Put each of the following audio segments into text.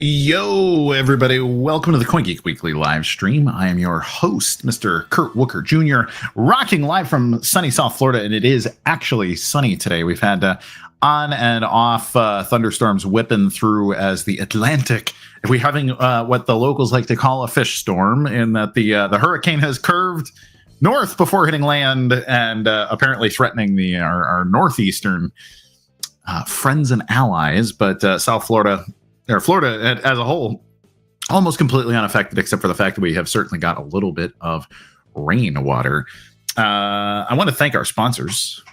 Yo, everybody. Welcome to the CoinGeek Weekly Livestream. I am your host, Mr. Kurt Wuckert Jr., rocking live from sunny South Florida, and it is actually sunny today. We've had on and off thunderstorms whipping through as the Atlantic. We're having what the locals like to call a fish storm, in that the hurricane has curved north before hitting land and apparently threatening our northeastern friends and allies, but South Florida, or Florida as a whole, almost completely unaffected, except for the fact that we have certainly got a little bit of rainwater. I want to thank our sponsors,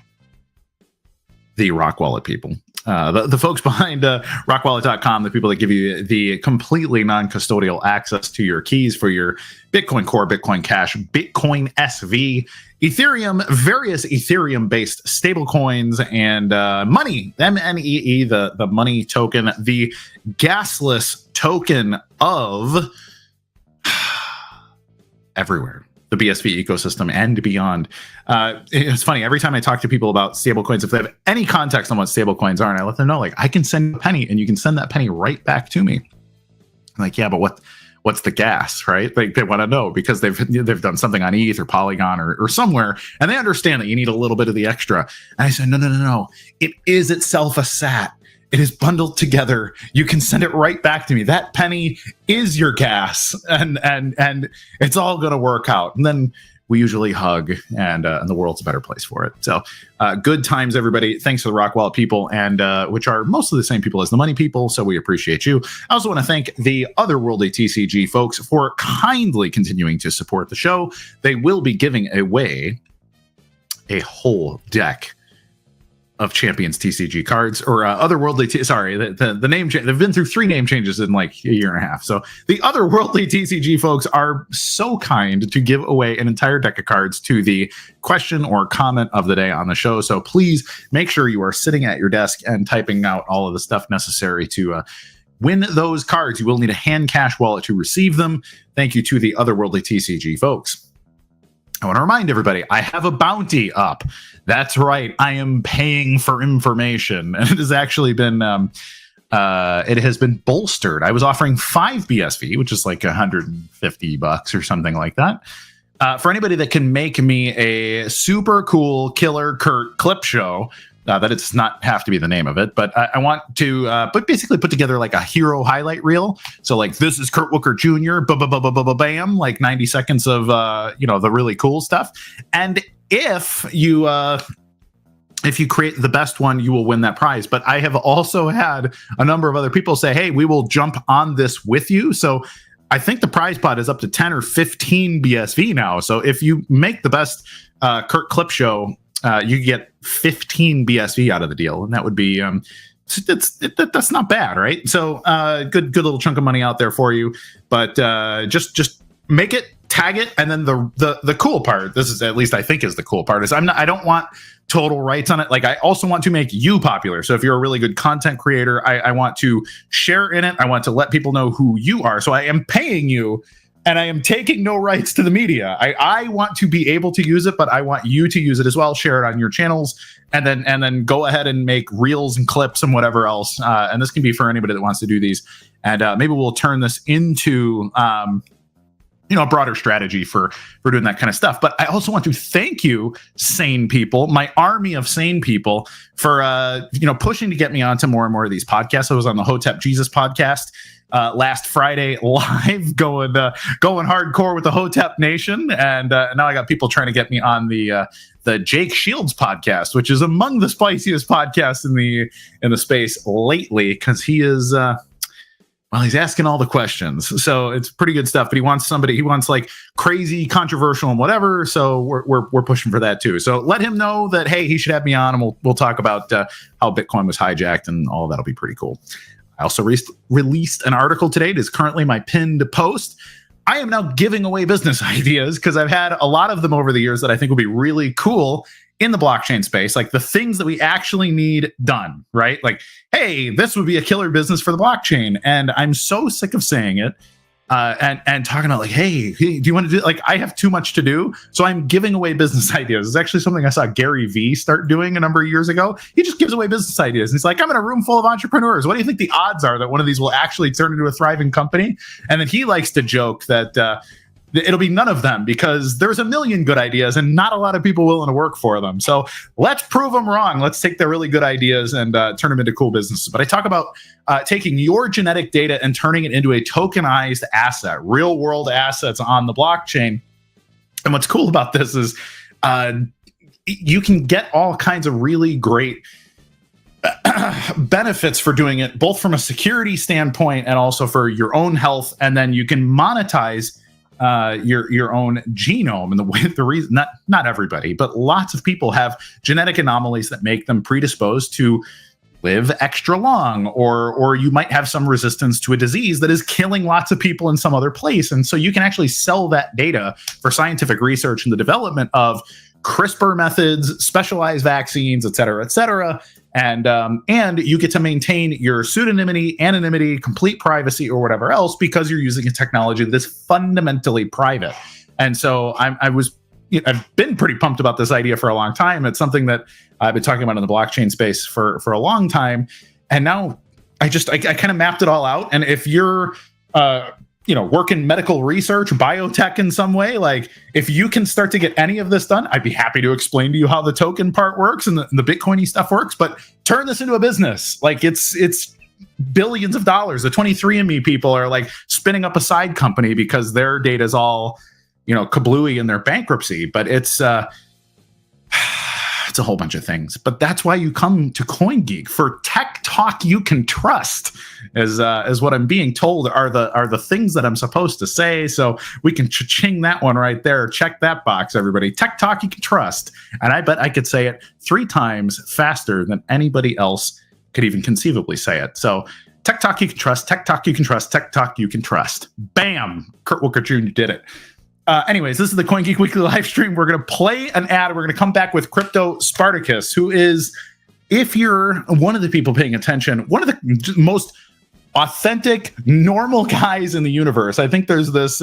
the Rock Wallet people, the folks behind rockwallet.com, the people that give you the completely non-custodial access to your keys for your Bitcoin Core, Bitcoin Cash, Bitcoin SV, Ethereum, various Ethereum-based stablecoins, and money, MNEE, the money token, the gasless token of everywhere, the BSV ecosystem and beyond. It's funny, every time I talk to people about stablecoins, if they have any context on what stablecoins are, and I let them know, like, I can send a penny and you can send that penny right back to me. I'm like, yeah, but what's the gas, right? Like, they want to know because they've done something on ETH or Polygon or somewhere, and they understand that you need a little bit of the extra. And I said, no. It is itself a sat. It is bundled together. You can send it right back to me. That penny is your gas, and it's all going to work out. And then we usually hug, and the world's a better place for it. So good times, everybody. Thanks to the Rock Wallet people, and which are mostly the same people as the money people. So we appreciate you. I also want to thank the Otherworldly TCG folks for kindly continuing to support the show. They will be giving away a whole deck of Champions TCG cards, or Otherworldly. The name change. They've been through 3 name changes in like a year and a half. So the Otherworldly TCG folks are so kind to give away an entire deck of cards to the question or comment of the day on the show. So please make sure you are sitting at your desk and typing out all of the stuff necessary to win those cards. You will need a hand cash wallet to receive them. Thank you to the Otherworldly TCG folks. I want to remind everybody, I have a bounty up. That's right. I am paying for information. And it has actually been, it has been bolstered. I was offering 5 BSV, which is like $150 or something like that. For anybody that can make me a super cool killer Kurt clip show, that it's not have to be the name of it, but I want to basically put together like a hero highlight reel. So like, this is Kurt Wuckert Jr. Bam, like 90 seconds of the really cool stuff. And if you create the best one, you will win that prize. But I have also had a number of other people say, hey, we will jump on this with you. So I think the prize pot is up to 10 or 15 BSV now. So if you make the best Kurt clip show, you get 15 BSV out of the deal, and that would be that's not bad, right? So good little chunk of money out there for you. But just make it, tag it, and then the cool part. This is, at least I think, is the cool part, is I don't want total rights on it. Like, I also want to make you popular. So if you're a really good content creator, I want to share in it. I want to let people know who you are. So I am paying you, and I am taking no rights to the media. I want to be able to use it, but I want you to use it as well. Share it on your channels, and then go ahead and make reels and clips and whatever else. And this can be for anybody that wants to do these. And maybe we'll turn this into a broader strategy for doing that kind of stuff. But I also want to thank you, sane people, my army of sane people, for pushing to get me onto more and more of these podcasts. I was on the Hotep Jesus podcast last Friday live, going hardcore with the Hotep Nation, and now I got people trying to get me on the Jake Shields podcast, which is among the spiciest podcasts in the space lately, because he is he's asking all the questions, so it's pretty good stuff. But he wants like crazy, controversial, and whatever. So we're pushing for that too. So let him know that, hey, he should have me on, and we'll talk about how Bitcoin was hijacked, and all that'll be pretty cool. I also released an article today. It is currently my pinned post. I am now giving away business ideas because I've had a lot of them over the years that I think will be really cool in the blockchain space, like the things that we actually need done, right? Like, hey, this would be a killer business for the blockchain. And I'm so sick of saying it, and talking about like, hey, do you want to do, like, I have too much to do, so I'm giving away business ideas. It's actually something I saw Gary Vee start doing a number of years ago. He just gives away business ideas. And he's like, I'm in a room full of entrepreneurs. What do you think the odds are that one of these will actually turn into a thriving company? And then he likes to joke that it'll be none of them because there's a million good ideas and not a lot of people willing to work for them. So let's prove them wrong. Let's take their really good ideas and turn them into cool businesses. But I talk about taking your genetic data and turning it into a tokenized asset, real world assets on the blockchain. And what's cool about this is you can get all kinds of really great benefits for doing it, both from a security standpoint and also for your own health. And then you can monetize your own genome. And the reason, not everybody, but lots of people have genetic anomalies that make them predisposed to live extra long, or you might have some resistance to a disease that is killing lots of people in some other place. And so you can actually sell that data for scientific research and the development of CRISPR methods, specialized vaccines, et cetera, and you get to maintain your pseudonymity, anonymity, complete privacy, or whatever else because you're using a technology that is fundamentally private. And so I've been pretty pumped about this idea for a long time. It's something that I've been talking about in the blockchain space for a long time, and now I kind of mapped it all out. And if you're work in medical research, biotech in some way, like if you can start to get any of this done, I'd be happy to explain to you how the token part works and the Bitcoiny stuff works, but turn this into a business. Like it's billions of dollars. The 23andMe people are like spinning up a side company because their data is all, kablooey in their bankruptcy, but it's a whole bunch of things. But that's why you come to CoinGeek for tech talk you can trust, is what I'm being told are the things that I'm supposed to say. So we can cha-ching that one right there. Check that box, everybody. Tech talk you can trust. And I bet I could say it 3 times faster than anybody else could even conceivably say it. So tech talk you can trust, tech talk you can trust, tech talk you can trust. Bam! Kurt Wuckert Jr. did it. Anyways, this is the CoinGeek Weekly Livestream. We're going to play an ad. We're going to come back with Crypto Spartacus, who is, if you're one of the people paying attention, one of the most authentic, normal guys in the universe. I think there's this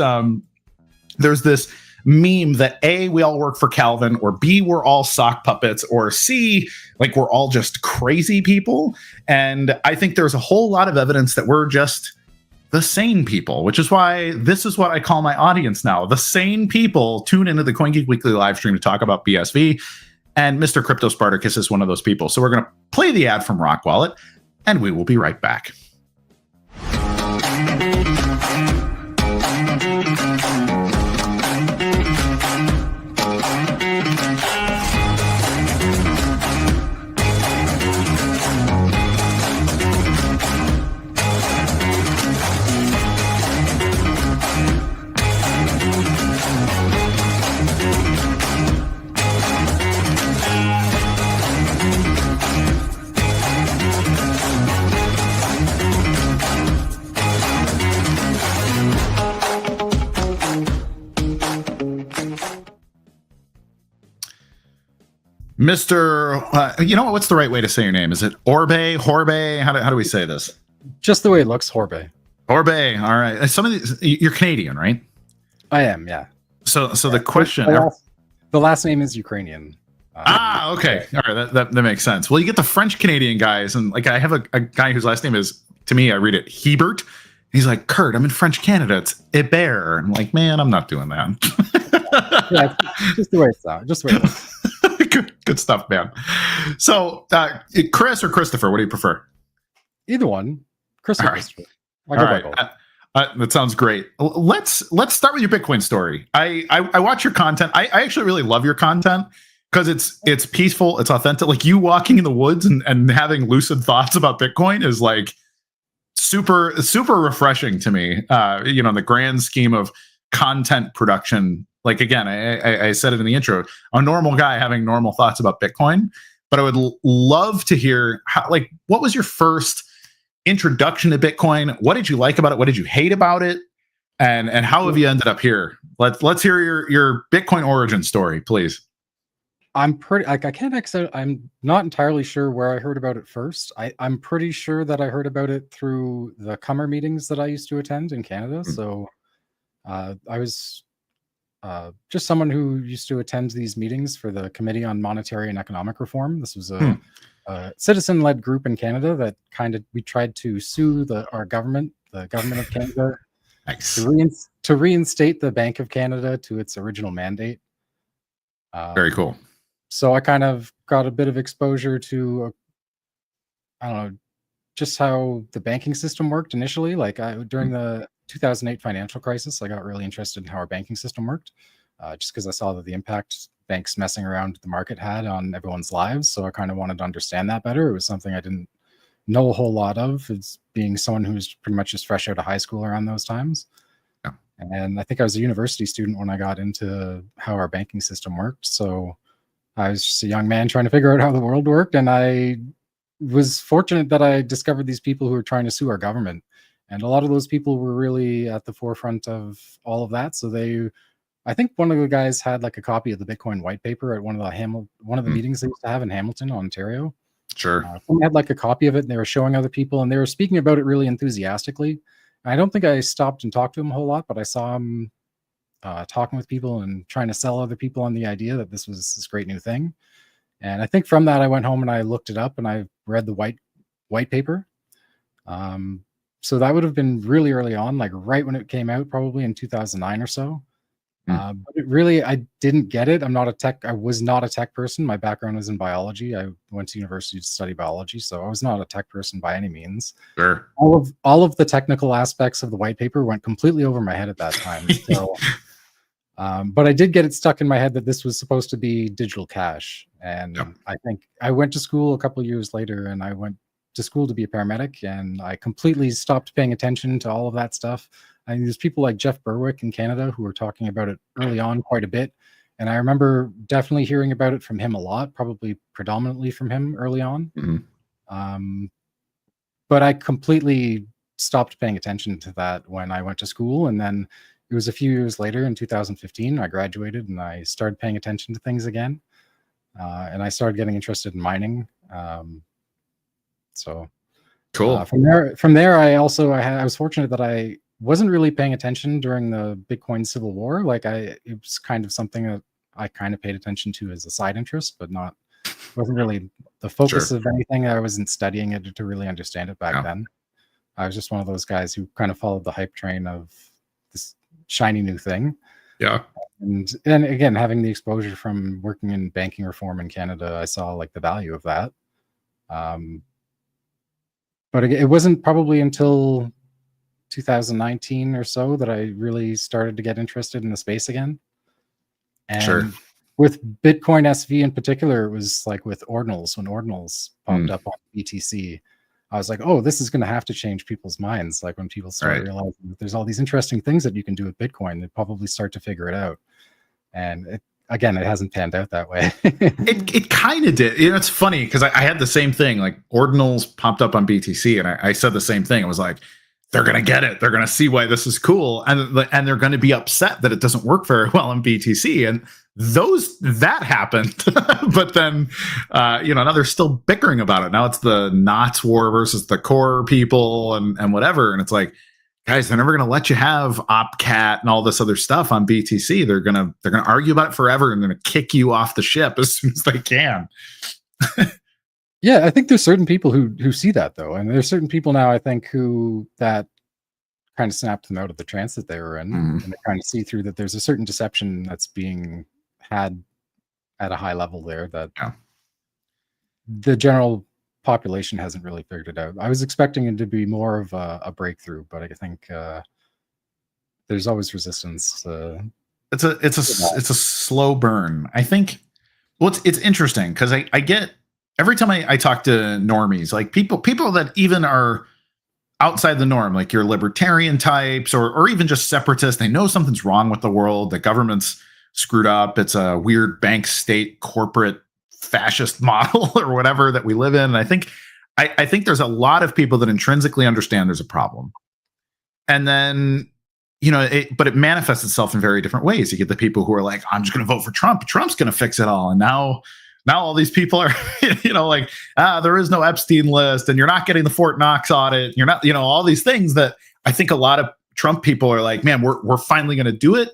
meme that A, we all work for Calvin, or B, we're all sock puppets, or C, like we're all just crazy people. And I think there's a whole lot of evidence that we're just the sane people, which is why this is what I call my audience now. The sane people tune into the CoinGeek Weekly Livestream to talk about BSV, and Mr. Crypto Spartacus is one of those people. So we're going to play the ad from Rock Wallet, and we will be right back. Mr. What's the right way to say your name? Is it Horbay? How do we say this? Just the way it looks, Horbay. Horbay. All right. Some of these, you're Canadian, right? I am, yeah. So the question. The last name is Ukrainian. Okay. All right. That makes sense. Well, you get the French Canadian guys, and like I have a guy whose last name is, to me, I read it Hebert. He's like, Kurt, I'm in French Canada. It's Hébert. I'm like, man, I'm not doing that. Yeah, just the way it sounds. Just the way it looks. Good stuff, man. So, Chris or Christopher, what do you prefer? Either one. Christopher. All right. That sounds great. Let's start with your Bitcoin story. I watch your content. I actually really love your content because it's peaceful, it's authentic. Like you walking in the woods and having lucid thoughts about Bitcoin is like super refreshing to me. In the grand scheme of content production. Like, again, I said it in the intro, a normal guy having normal thoughts about Bitcoin, but I would love to hear what was your first introduction to Bitcoin? What did you like about it? What did you hate about it? And how have you ended up here? Let's hear your Bitcoin origin story, please. I'm pretty like I can't accent. I'm not entirely sure where I heard about it first. I'm pretty sure that I heard about it through the Cummer meetings that I used to attend in Canada. Hmm. So I was just someone who used to attend these meetings for the Committee on Monetary and Economic Reform. This was a citizen-led group in Canada that we tried to sue our government, the government of Canada, Nice. to reinstate the Bank of Canada to its original mandate. Very cool. So I kind of got a bit of exposure to, I don't know, just how the banking system worked initially. Like during the 2008 financial crisis, I got really interested in how our banking system worked, just because I saw that the impact banks messing around the market had on everyone's lives. So I kind of wanted to understand that better. It was something I didn't know a whole lot of, as being someone who's pretty much just fresh out of high school around those times. Yeah. And I think I was a university student when I got into how our banking system worked. So I was just a young man trying to figure out how the world worked. And I was fortunate that I discovered these people who were trying to sue our government. And a lot of those people were really at the forefront of all of that. So I think one of the guys had like a copy of the Bitcoin white paper at one of the meetings they used to have in Hamilton, Ontario. Sure. Someone had like a copy of it and they were showing other people and they were speaking about it really enthusiastically. I don't think I stopped and talked to him a whole lot, but I saw him talking with people and trying to sell other people on the idea that this was this great new thing. And I think from that, I went home and I looked it up and I read the white paper. So that would have been really early on, like right when it came out, probably in 2009 or so. But I didn't get it. I was not a tech person. My background was in biology. I went to university to study biology, so I was not a tech person by any means. Sure. All of the technical aspects of the white paper went completely over my head at that time. So, but I did get it stuck in my head that this was supposed to be digital cash. And I think I went to school a couple of years later, and I went to school to be a paramedic, and I completely stopped paying attention to all of that stuff. I mean, there's people like Jeff Berwick in Canada who were talking about it early on quite a bit. And I remember definitely hearing about it from him a lot, probably predominantly from him early on. But I completely stopped paying attention to that when I went to school. And then it was a few years later in 2015, I graduated and I started paying attention to things again. And I started getting interested in mining. So cool. From there, I was fortunate that I wasn't really paying attention during the Bitcoin Civil War. It was kind of something that I kind of paid attention to as a side interest, but wasn't really the focus of anything. I wasn't studying it to really understand it back then. I was just one of those guys who kind of followed the hype train of this shiny new thing. Yeah. And again, having the exposure from working in banking reform in Canada, I saw like the value of that. But it wasn't probably until 2019 or so that I really started to get interested in the space again. And with Bitcoin SV in particular, it was like with ordinals, when ordinals popped up on BTC, I was like, oh, this is going to have to change people's minds. Like when people start realizing that there's all these interesting things that you can do with Bitcoin, they probably start to figure it out. And it hasn't panned out that way. It kind of did. It's funny because I had the same thing. Like ordinals popped up on BTC, and I said the same thing. I was like, they're going to get it. They're going to see why this is cool. And they're going to be upset that it doesn't work very well on BTC. And that happened. But then, now they're still bickering about it. Now it's the Knots war versus the core people and whatever. And it's like, guys, they're never going to let you have OpCat and all this other stuff on BTC. They're going to argue about it forever and they're going to kick you off the ship as soon as they can. Yeah, I think there's certain people who see that though, and there's certain people now I think who that kind of snapped them out of the trance that they were in, and they kind of see through that there's a certain deception that's being had at a high level there that the general population hasn't really figured it out. I was expecting it to be more of a breakthrough, but I think there's always resistance. It's a slow burn. I think. Well, it's interesting because I get. Every time I talk to normies, like people that even are outside the norm, like your libertarian types or even just separatists, they know something's wrong with the world. The government's screwed up. It's a weird bank state corporate fascist model or whatever that we live in. And I think there's a lot of people that intrinsically understand there's a problem. And then but it manifests itself in very different ways. You get the people who are like, I'm just going to vote for Trump. Trump's going to fix it all. And now all these people are, like, there is no Epstein list and you're not getting the Fort Knox audit. You're not, all these things that I think a lot of Trump people are like, man, we're finally going to do it.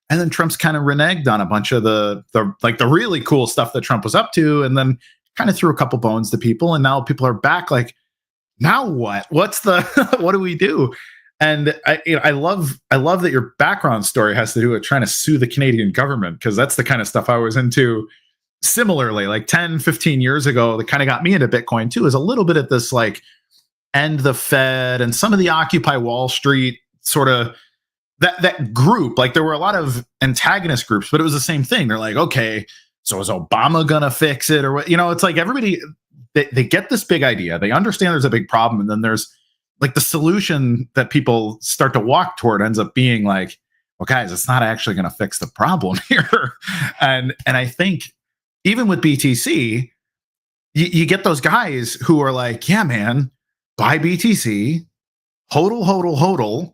And then Trump's kind of reneged on a bunch of the really cool stuff that Trump was up to, and then kind of threw a couple bones to people. And now people are back like, now what? What do we do? And I love that your background story has to do with trying to sue the Canadian government, because that's the kind of stuff I was into similarly, like 10, 15 years ago, that kind of got me into Bitcoin too, is a little bit at this like end the Fed and some of the Occupy Wall Street sort of that group. Like there were a lot of antagonist groups, but it was the same thing. They're like, okay, so is Obama gonna fix it or what? It's like everybody, they get this big idea, they understand there's a big problem, and then there's like the solution that people start to walk toward ends up being like, well, guys, it's not actually going to fix the problem here. And I think even with BTC, you get those guys who are like, yeah, man, buy BTC, hodl.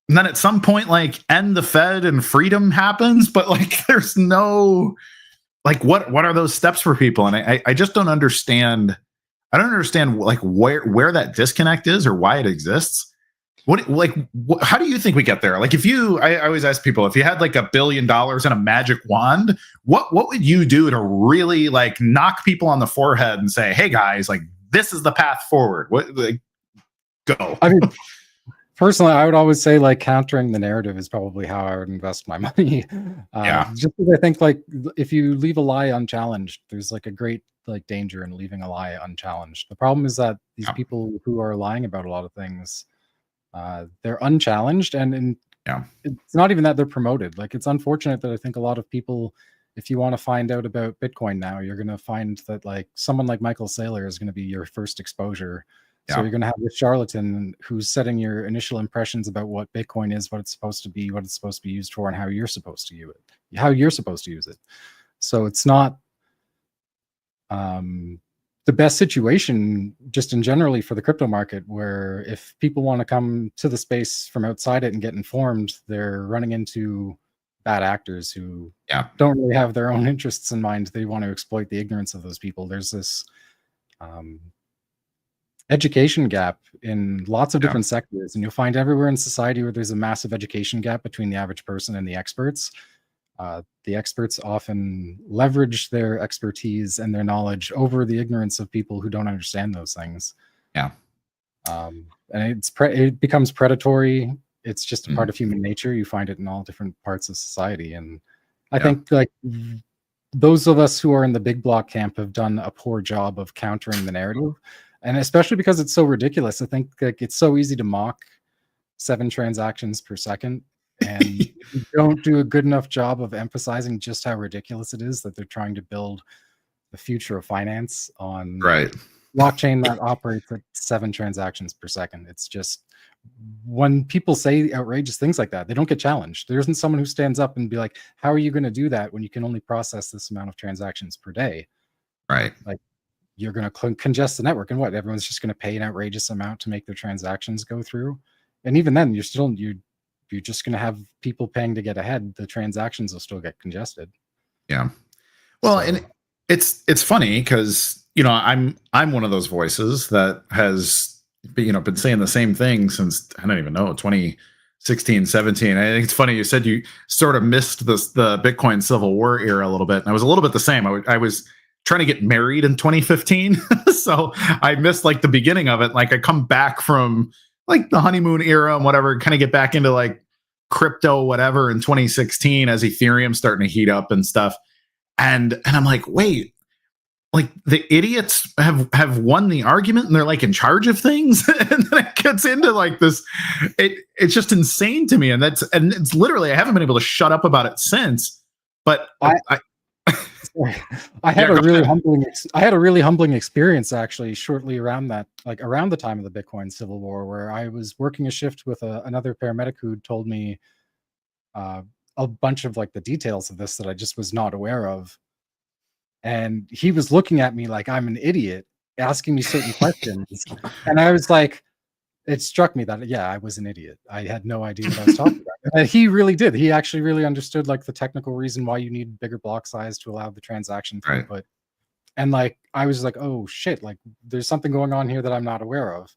And then at some point, like, end the Fed and freedom happens. But like, there's no, like, what are those steps for people? And I just don't understand. I don't understand like where that disconnect is or why it exists. How do you think we get there? Like I always ask people, if you had like $1 billion and a magic wand, what would you do to really like knock people on the forehead and say, hey guys, like this is the path forward? Go. I mean, personally, I would always say like countering the narrative is probably how I would invest my money. Just because I think like if you leave a lie unchallenged, there's like a great like danger in leaving a lie unchallenged. The problem is that these people who are lying about a lot of things, they're unchallenged, and it's not even that they're promoted. Like it's unfortunate that I think a lot of people, if you want to find out about Bitcoin now, you're going to find that like someone like Michael Saylor is going to be your first exposure. So you're going to have this charlatan who's setting your initial impressions about what Bitcoin is, what it's supposed to be, what it's supposed to be used for, and how you're supposed to use it. So it's not the best situation just in generally for the crypto market, where if people want to come to the space from outside it and get informed, they're running into bad actors who don't really have their own interests in mind. They want to exploit the ignorance of those people. There's this education gap in lots of different sectors, and you'll find everywhere in society where there's a massive education gap between the average person and the experts. The experts often leverage their expertise and their knowledge over the ignorance of people who don't understand those things. And it becomes predatory. It's just a part of human nature. You find it in all different parts of society. And I think like those of us who are in the big block camp have done a poor job of countering the narrative. And especially because it's so ridiculous. I think like it's so easy to mock 7 transactions per second. And you don't do a good enough job of emphasizing just how ridiculous it is that they're trying to build the future of finance on blockchain that operates at 7 transactions per second. It's just, when people say outrageous things like that, they don't get challenged. There isn't someone who stands up and be like, how are you going to do that when you can only process this amount of transactions per day? Like you're going to congest the network, and what? Everyone's just going to pay an outrageous amount to make their transactions go through. And even then, you're just going to have people paying to get ahead. The transactions will still get congested. Well, and it's funny because I'm one of those voices that has been saying the same thing since, I don't even know, 2016, 17. I think it's funny you said you sort of missed the Bitcoin Civil War era a little bit. And I was a little bit the same. I was trying to get married in 2015, so I missed like the beginning of it. Like I come back from like the honeymoon era and whatever, kind of get back into like crypto whatever in 2016 as Ethereum's starting to heat up and stuff. And I'm like, wait, like the idiots have won the argument and they're like in charge of things. And then it gets into like this, it's just insane to me. And it's literally, I haven't been able to shut up about it since, but I had a really humbling experience actually shortly around that, like around the time of the Bitcoin Civil War, where I was working a shift with another paramedic who told me a bunch of like the details of this that I just was not aware of. And he was looking at me like I'm an idiot, asking me certain questions. And I was like, it struck me that, yeah, I was an idiot. I had no idea what I was talking about. And he really did. He actually really understood like the technical reason why you need bigger block size to allow the transaction Right. throughput. And like, I was like, oh shit, like there's something going on here that I'm not aware of.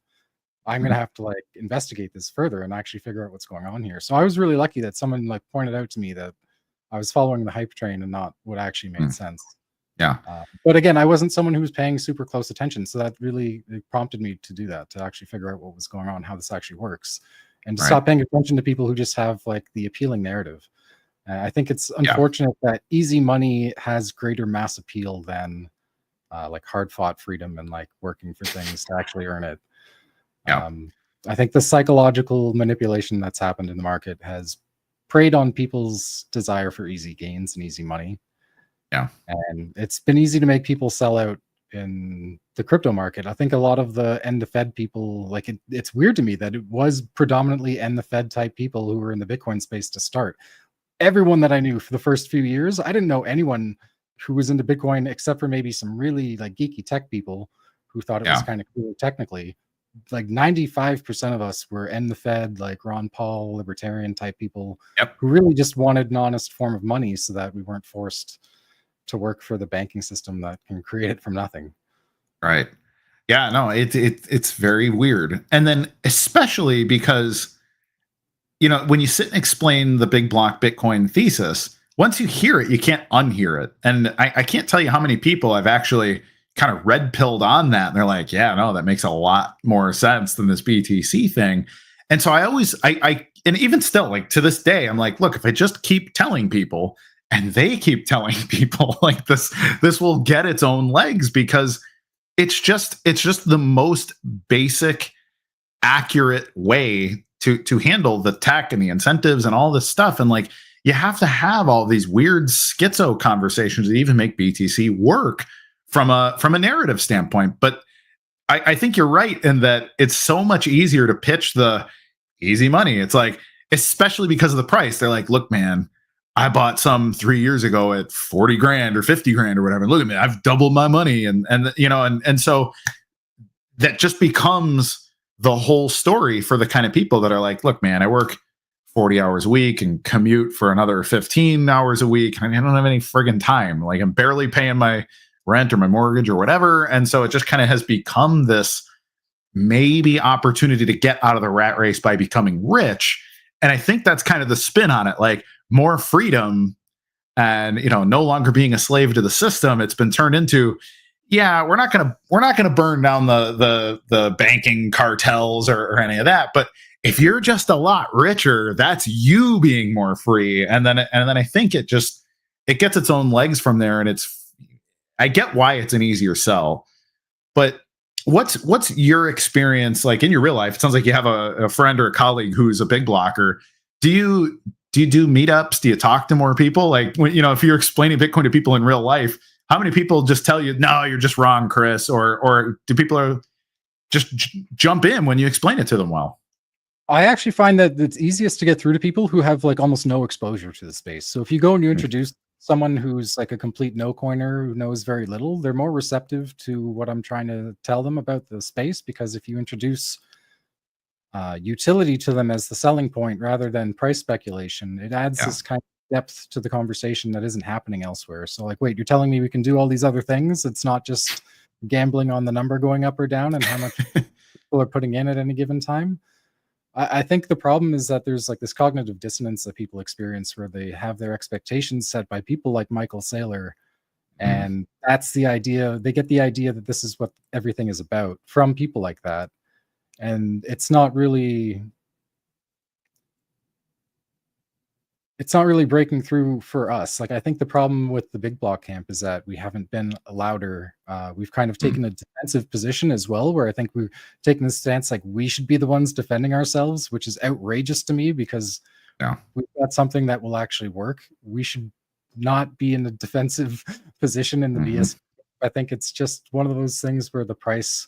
I'm going to have to like investigate this further and actually figure out what's going on here. So I was really lucky that someone like pointed out to me that I was following the hype train and not what actually made sense. Yeah. But again, I wasn't someone who was paying super close attention. So that really prompted me to do that, to actually figure out what was going on, how this actually works, and to stop paying attention to people who just have like the appealing narrative. I think it's unfortunate that easy money has greater mass appeal than like hard fought freedom and like working for things to actually earn it. I think the psychological manipulation that's happened in the market has preyed on people's desire for easy gains and easy money. Yeah. And it's been easy to make people sell out in the crypto market. I think a lot of the end the Fed people, like it's weird to me that it was predominantly end the Fed type people who were in the Bitcoin space to start. Everyone that I knew for the first few years, I didn't know anyone who was into Bitcoin except for maybe some really like geeky tech people who thought it was kind of cool technically. Like 95% of us were end the Fed, like Ron Paul, libertarian type people who really just wanted an honest form of money so that we weren't forced to work for the banking system that can create it from nothing. Right. Yeah, no, it's very weird. And then especially because, you know, when you sit and explain the big block Bitcoin thesis, once you hear it, you can't unhear it. And I can't tell you how many people I've actually kind of red pilled on that. And they're like, yeah, no, that makes a lot more sense than this BTC thing. And so I and even still, like to this day, I'm like, look, if I just keep telling people and they keep telling people, like this will get its own legs, because it's just the most basic, accurate way to handle the tech and the incentives and all this stuff. And like, you have to have all these weird schizo conversations that even make BTC work from a narrative standpoint. But I think you're right in that it's so much easier to pitch the easy money. It's like, especially because of the price. They're like, look, man, I bought some 3 years ago at 40 grand or 50 grand or whatever. Look at me, I've doubled my money. And you know, and so that just becomes the whole story for the kind of people that are like, look, man, I work 40 hours a week and commute for another 15 hours a week. I mean, I don't have any friggin' time. Like I'm barely paying my rent or my mortgage or whatever. And so it just kind of has become this maybe opportunity to get out of the rat race by becoming rich. And I think that's kind of the spin on it, like more freedom and, you know, no longer being a slave to the system. It's been turned into, yeah, we're not gonna burn down the banking cartels or any of that. But if you're just a lot richer, that's you being more free. And then I think it gets its own legs from there. And I get why it's an easier sell. But what's your experience like in your real life? It sounds like you have a friend or a colleague who's a big blocker. Do you do meetups? Do you talk to more people? Like, when, you know, if you're explaining Bitcoin to people in real life, how many people just tell you, no, you're just wrong, Chris? Or do people just jump in when you explain it to them well? I actually find that it's easiest to get through to people who have like almost no exposure to the space. So if you go and you introduce someone who's like a complete no coiner who knows very little, they're more receptive to what I'm trying to tell them about the space, because if you introduce utility to them as the selling point rather than price speculation, it adds this kind of depth to the conversation that isn't happening elsewhere. So like, wait, you're telling me we can do all these other things? It's not just gambling on the number going up or down and how much people are putting in at any given time. I think the problem is that there's like this cognitive dissonance that people experience where they have their expectations set by people like Michael Saylor. And that's the idea. They get the idea that this is what everything is about from people like that. And it's not really breaking through for us. Like, I think the problem with the big block camp is that we haven't been louder. We've kind of taken a defensive position as well, where I think we've taken the stance like we should be the ones defending ourselves, which is outrageous to me, because we've got something that will actually work. We should not be in a defensive position in the BSV. I think it's just one of those things where the price,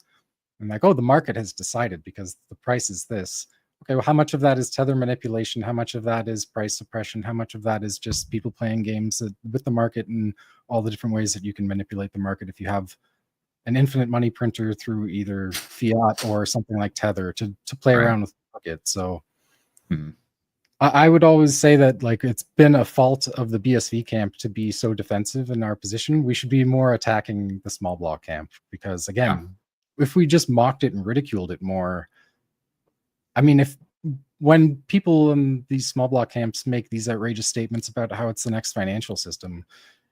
I'm like, oh, the market has decided because the price is this. Okay, well, how much of that is tether manipulation? How much of that is price suppression? How much of that is just people playing games with the market and all the different ways that you can manipulate the market if you have an infinite money printer through either fiat or something like Tether to play around with it. So I would always say that like it's been a fault of the BSV camp to be so defensive in our position. We should be more attacking the small block camp, because again, if we just mocked it and ridiculed it more, I mean, when people in these small block camps make these outrageous statements about how it's the next financial system,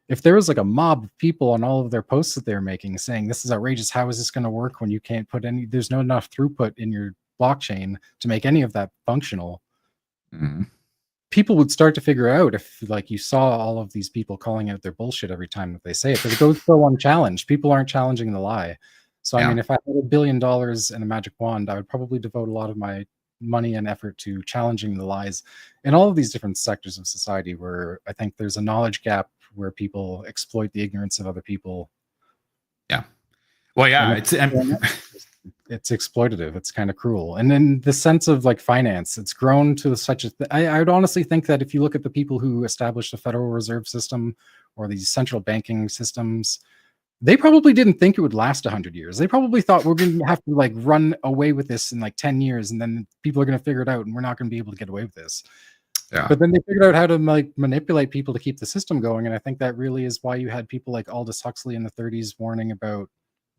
if there was like a mob of people on all of their posts that they're making saying this is outrageous, how is this going to work when you can't put there's no enough throughput in your blockchain to make any of that functional, people would start to figure out, if like you saw all of these people calling out their bullshit every time that they say it, because it goes so unchallenged. People aren't challenging the lie. So I mean, if I had $1 billion and a magic wand, I would probably devote a lot of my money and effort to challenging the lies in all of these different sectors of society where I think there's a knowledge gap, where people exploit the ignorance of other people. Well, it's exploitative. It's kind of cruel. And then the sense of like finance, it's grown to such a I would honestly think that if you look at the people who established the Federal Reserve System or these central banking systems, they probably didn't think it would last 100 years. They probably thought we're going to have to like run away with this in like 10 years, and then people are going to figure it out and we're not going to be able to get away with this. But then they figured out how to like manipulate people to keep the system going. And I think that really is why you had people like Aldous Huxley in the 30s warning about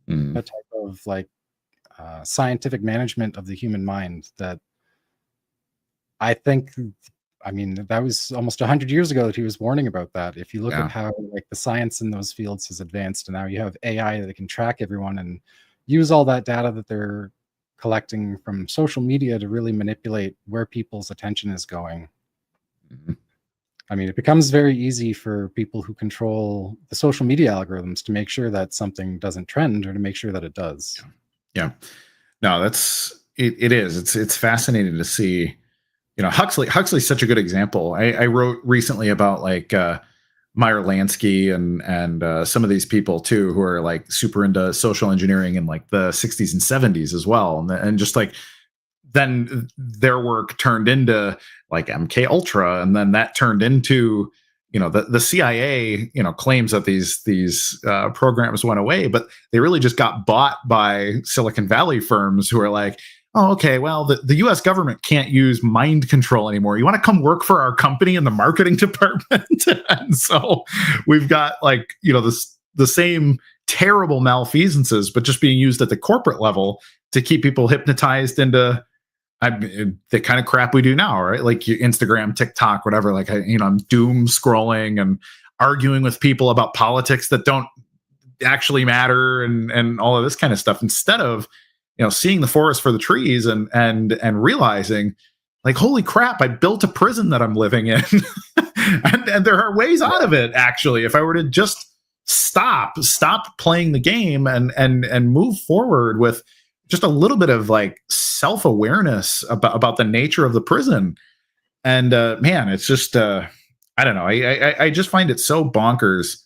the type of like scientific management of the human mind that I think, I mean, that was almost 100 years ago that he was warning about that. If you look at how like the science in those fields has advanced, and now you have AI that can track everyone and use all that data that they're collecting from social media to really manipulate where people's attention is going. I mean, it becomes very easy for people who control the social media algorithms to make sure that something doesn't trend or to make sure that it does. No, it is. It's fascinating to see. You know, Huxley's such a good example. I wrote recently about like Meyer Lansky and some of these people too, who are like super into social engineering in like the 60s and 70s as well, and just like then their work turned into like MK Ultra, and then that turned into, you know, the CIA, you know, claims that these programs went away, but they really just got bought by Silicon Valley firms who are like, oh, okay, well, the US government can't use mind control anymore. You want to come work for our company in the marketing department? And so we've got like, you know, the same terrible malfeasances, but just being used at the corporate level to keep people hypnotized into the kind of crap we do now, right? Like your Instagram, TikTok, whatever. Like, you know, I'm doom scrolling and arguing with people about politics that don't actually matter, and all of this kind of stuff, instead of, you know, seeing the forest for the trees and realizing like, holy crap, I built a prison that I'm living in. and there are ways out of it. Actually, if I were to just stop playing the game and move forward with just a little bit of like self-awareness about the nature of the prison. And man, it's just I don't know. I just find it so bonkers.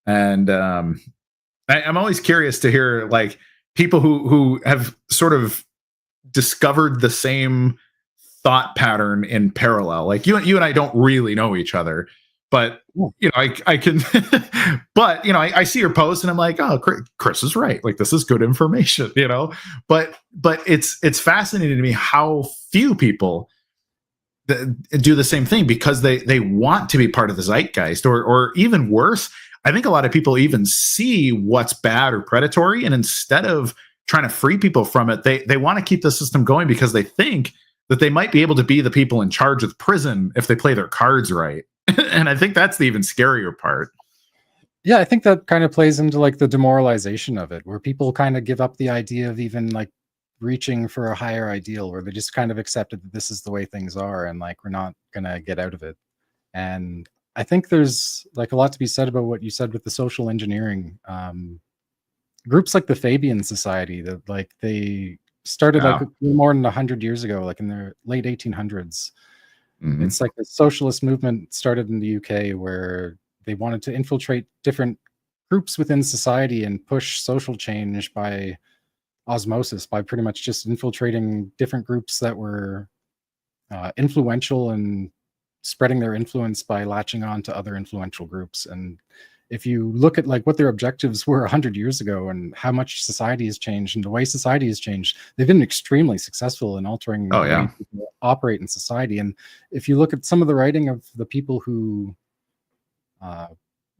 And I'm always curious to hear like people who have sort of discovered the same thought pattern in parallel. Like you and I don't really know each other, but you know, I can, but you know, I see your post and I'm like, oh, Chris is right. Like this is good information, you know. But it's fascinating to me how few people do the same thing, because they want to be part of the zeitgeist, or even worse, I think a lot of people even see what's bad or predatory, and instead of trying to free people from it, they want to keep the system going because they think that they might be able to be the people in charge of the prison if they play their cards right. And I think that's the even scarier part. Yeah, I think that kind of plays into like the demoralization of it, where people kind of give up the idea of even like reaching for a higher ideal, where they just kind of accepted that this is the way things are and like we're not gonna get out of it. And I think there's like a lot to be said about what you said with the social engineering. Groups like the Fabian Society, that like they started like more than 100 years ago, like in the late 1800s. It's like the socialist movement started in the UK, where they wanted to infiltrate different groups within society and push social change by osmosis, by pretty much just infiltrating different groups that were influential and spreading their influence by latching on to other influential groups. And if you look at like what their objectives were 100 years ago and how much society has changed and the way society has changed, they've been extremely successful in altering the way people operate in society. And if you look at some of the writing of the people who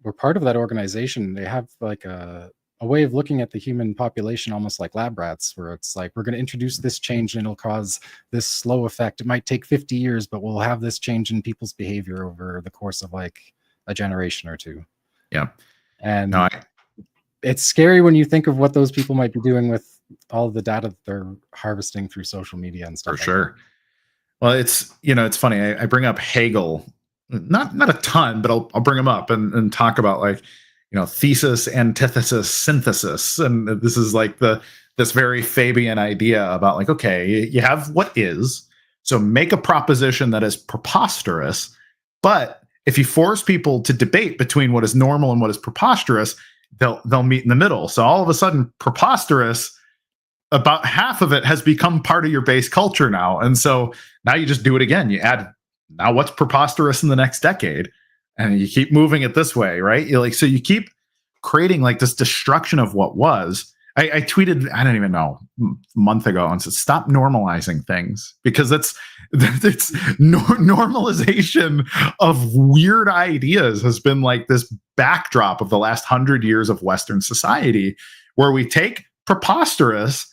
were part of that organization, they have like a way of looking at the human population almost like lab rats, where it's like, we're going to introduce this change and it'll cause this slow effect. It might take 50 years, but we'll have this change in people's behavior over the course of like a generation or two. Yeah. And it's scary when you think of what those people might be doing with all the data that they're harvesting through social media and stuff. For sure. Well, it's, it's funny. I bring up Hegel, not a ton, but I'll bring him up and talk about like, thesis, antithesis, synthesis. And this is like this very Fabian idea about like, okay, you have what is, so make a proposition that is preposterous, but if you force people to debate between what is normal and what is preposterous, they'll meet in the middle. So all of a sudden, preposterous, about half of it has become part of your base culture now. And so now you just do it again. You add, now what's preposterous in the next decade? And you keep moving it this way, right? So you keep creating like this destruction of what was. I tweeted, I don't even know, a month ago, and said, stop normalizing things, because it's normalization of weird ideas has been like this backdrop of the last 100 years of Western society, where we take preposterous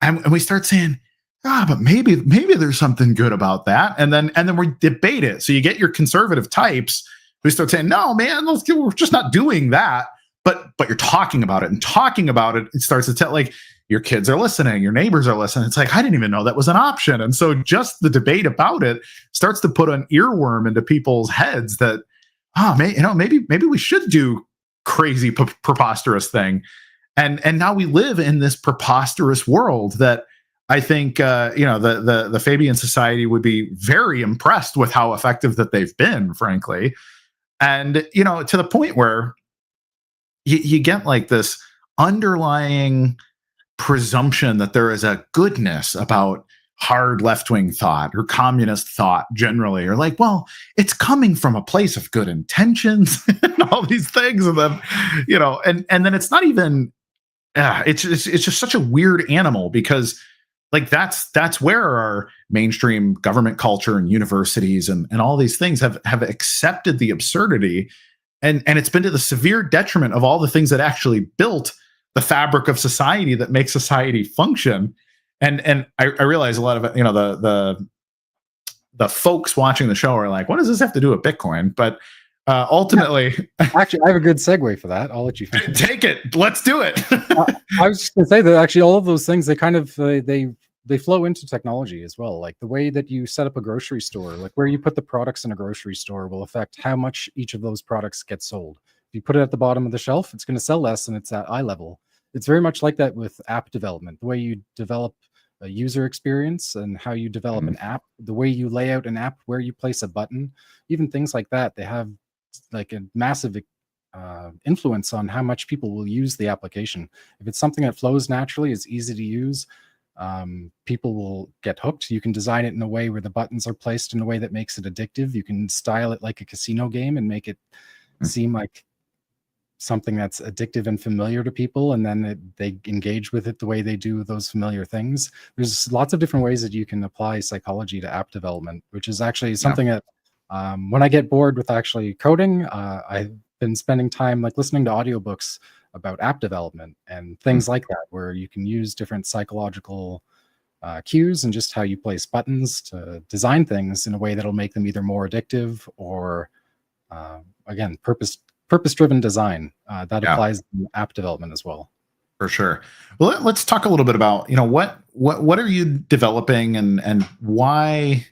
and we start saying, but maybe there's something good about that. And then we debate it. So you get your conservative types who start saying, no, man, we're just not doing that. But you're talking about it, and talking about it, it starts to tell, like, your kids are listening, your neighbors are listening. It's like, I didn't even know that was an option. And so just the debate about it starts to put an earworm into people's heads that, maybe we should do crazy, preposterous thing. And now we live in this preposterous world that I think, the Fabian Society would be very impressed with how effective that they've been, frankly. And, to the point where you get like this underlying presumption that there is a goodness about hard left-wing thought or communist thought generally, or like, well, it's coming from a place of good intentions and all these things. And then, and then it's not even, it's just such a weird animal, because like that's where our mainstream government culture and universities and all these things have accepted the absurdity. And it's been to the severe detriment of all the things that actually built the fabric of society that makes society function. And I realize a lot of it, the folks watching the show are like, what does this have to do with Bitcoin? But ultimately, actually, I have a good segue for that. I'll let you finish. Take it. Let's do it. I was just going to say that actually all of those things, they kind of they flow into technology as well. Like the way that you set up a grocery store, like where you put the products in a grocery store will affect how much each of those products get sold. If you put it at the bottom of the shelf, it's going to sell less and it's at eye level. It's very much like that with app development. The way you develop a user experience and how you develop an app, the way you lay out an app, where you place a button, even things like that, they have like a massive influence on how much people will use the application. If it's something that flows naturally, it's easy to use, people will get hooked. You can design it in a way where the buttons are placed in a way that makes it addictive. You can style it like a casino game and make it seem like something that's addictive and familiar to people, and then they engage with it the way they do those familiar things. There's lots of different ways that you can apply psychology to app development, which is actually something that when I get bored with actually coding, I've been spending time like listening to audiobooks about app development and things like that, where you can use different psychological cues and just how you place buttons to design things in a way that'll make them either more addictive or again, purpose-driven design that applies in app development as well. For sure. Well, let's talk a little bit about, what are you developing and why,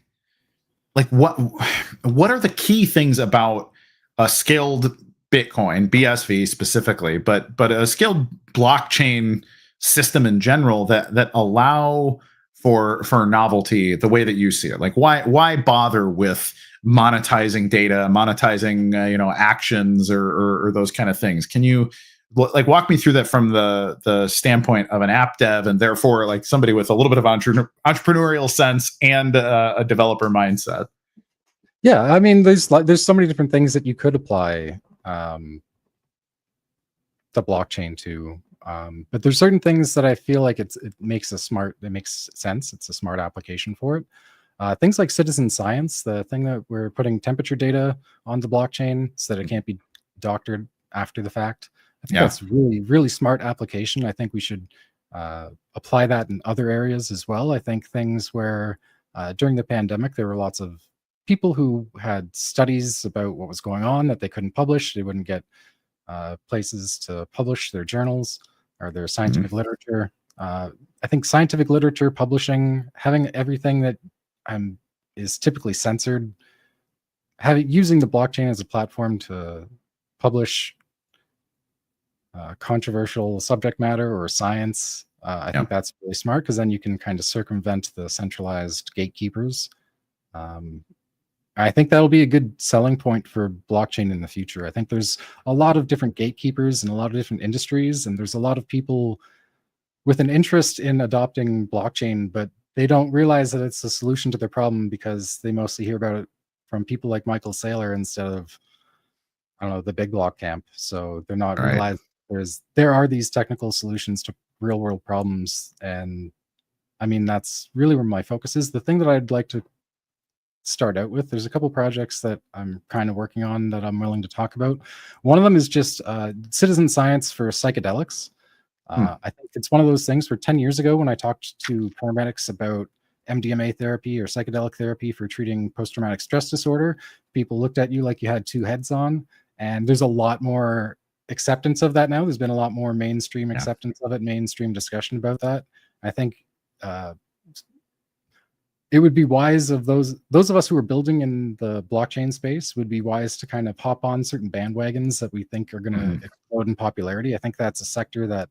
like what are the key things about a scaled Bitcoin, BSV specifically, but a scaled blockchain system in general that allow for novelty the way that you see it? Like why bother with monetizing data, monetizing actions or those kind of things? Can you like walk me through that from the standpoint of an app dev, and therefore like somebody with a little bit of entrepreneurial sense and a developer mindset? Yeah, I mean, there's so many different things that you could apply the blockchain too. But there's certain things that I feel like it makes sense. It's a smart application for it. Things like citizen science, the thing that we're putting temperature data on the blockchain so that it can't be doctored after the fact. I think that's really, really smart application. I think we should apply that in other areas as well. I think things where during the pandemic, there were lots of people who had studies about what was going on that they couldn't publish. They wouldn't get places to publish their journals or their scientific literature. I think scientific literature publishing, having everything that is typically censored, using the blockchain as a platform to publish controversial subject matter or science, I think that's really smart, because then you can kind of circumvent the centralized gatekeepers. I think that'll be a good selling point for blockchain in the future. I think there's a lot of different gatekeepers in a lot of different industries, and there's a lot of people with an interest in adopting blockchain, but they don't realize that it's a solution to their problem because they mostly hear about it from people like Michael Saylor instead of, I don't know, the big block camp. So they're not realizing there are these technical solutions to real world problems. And I mean, that's really where my focus is. The thing that I'd like to start out with, there's a couple projects that I'm kind of working on that I'm willing to talk about. One of them is just citizen science for psychedelics. I think it's one of those things where 10 years ago, when I talked to paramedics about MDMA therapy or psychedelic therapy for treating post-traumatic stress disorder, people looked at you like you had two heads on. And there's a lot more acceptance of that now. There's been a lot more mainstream acceptance of it, mainstream discussion about that. I think it would be wise of those of us who are building in the blockchain space would be wise to kind of hop on certain bandwagons that we think are going to explode in popularity. I think that's a sector that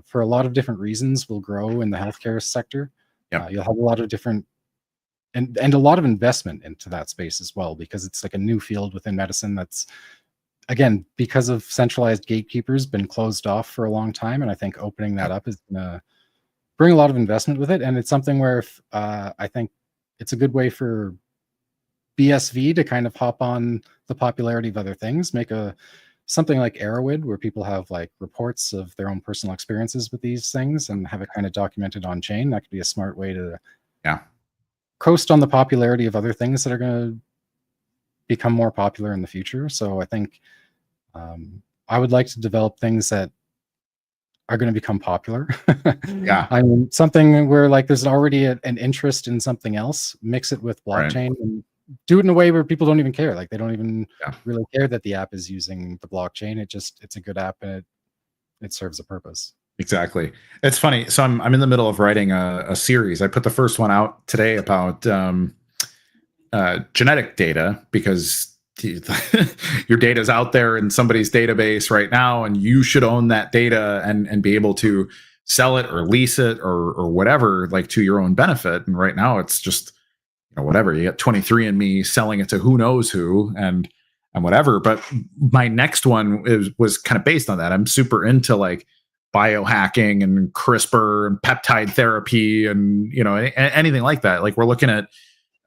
for a lot of different reasons will grow in the healthcare sector. You'll have a lot of different and a lot of investment into that space as well, because it's like a new field within medicine that's, again, because of centralized gatekeepers, been closed off for a long time. And I think opening that up is going to bring a lot of investment with it. And it's something where I think it's a good way for BSV to kind of hop on the popularity of other things, make something like Arrowhead, where people have like reports of their own personal experiences with these things and have it kind of documented on chain. That could be a smart way to coast on the popularity of other things that are going to become more popular in the future. So I think I would like to develop things that are going to become popular. I mean, something where like there's already an interest in something else, mix it with blockchain and do it in a way where people don't even care. Like they don't even really care that the app is using the blockchain. It's a good app and it serves a purpose. Exactly. It's funny. So I'm in the middle of writing a series. I put the first one out today about genetic data, because your data is out there in somebody's database right now, and you should own that data and be able to sell it or lease it or whatever, like to your own benefit. And right now it's just, whatever. You got 23andMe selling it to who knows who and whatever. But my next one was kind of based on that. I'm super into like biohacking and CRISPR and peptide therapy and anything like that. Like we're looking at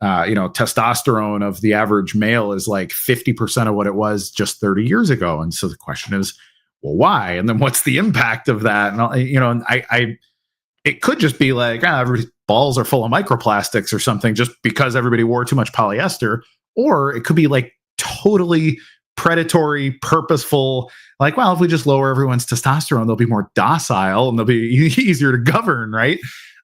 testosterone of the average male is like 50% of what it was just 30 years ago. And so the question is, well, why? And then what's the impact of that? And it could just be like, everybody's balls are full of microplastics or something just because everybody wore too much polyester. Or it could be like totally predatory, purposeful, like, well, if we just lower everyone's testosterone, they'll be more docile and they'll be easier to govern, right?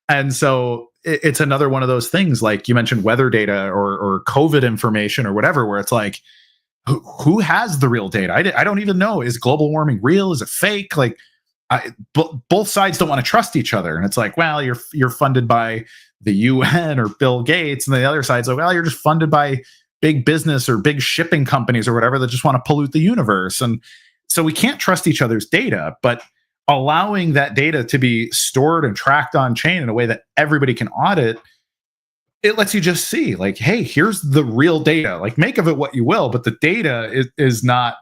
And so it's another one of those things, like you mentioned weather data or COVID information or whatever, where it's like, who has the real data? I don't even know. Is global warming real? Is it fake? Like, both sides don't want to trust each other. And it's like, well, you're funded by the UN or Bill Gates. And the other side's like, well, you're just funded by big business or big shipping companies or whatever that just want to pollute the universe. And so we can't trust each other's data, but allowing that data to be stored and tracked on chain in a way that everybody can audit, it lets you just see like, hey, here's the real data. Like make of it what you will, but the data is not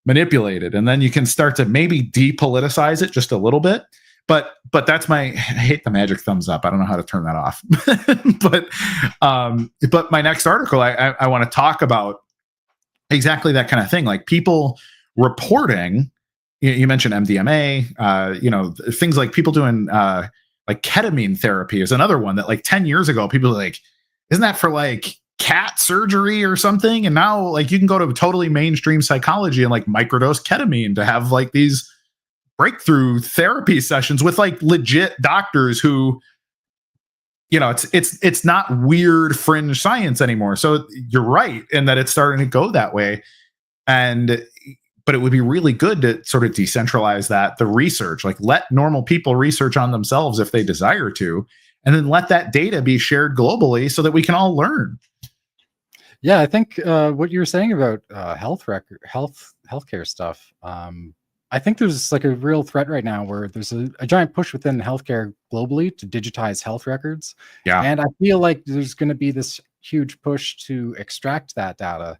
manipulated. And then you can start to maybe depoliticize it just a little bit. But that's I hate the magic thumbs up. I don't know how to turn that off. But my next article, I want to talk about exactly that kind of thing. Like people reporting you mentioned MDMA, things like people doing like ketamine therapy is another one that like 10 years ago, people were like, isn't that for like cat surgery or something? And now like you can go to totally mainstream psychology and like microdose ketamine to have like these breakthrough therapy sessions with like legit doctors who, it's not weird fringe science anymore. So you're right in that it's starting to go that way. But it would be really good to sort of decentralize the research, like let normal people research on themselves if they desire to, and then let that data be shared globally so that we can all learn. Yeah, I think what you were saying about healthcare stuff. I think there's like a real threat right now where there's a giant push within healthcare globally to digitize health records. Yeah. And I feel like there's going to be this huge push to extract that data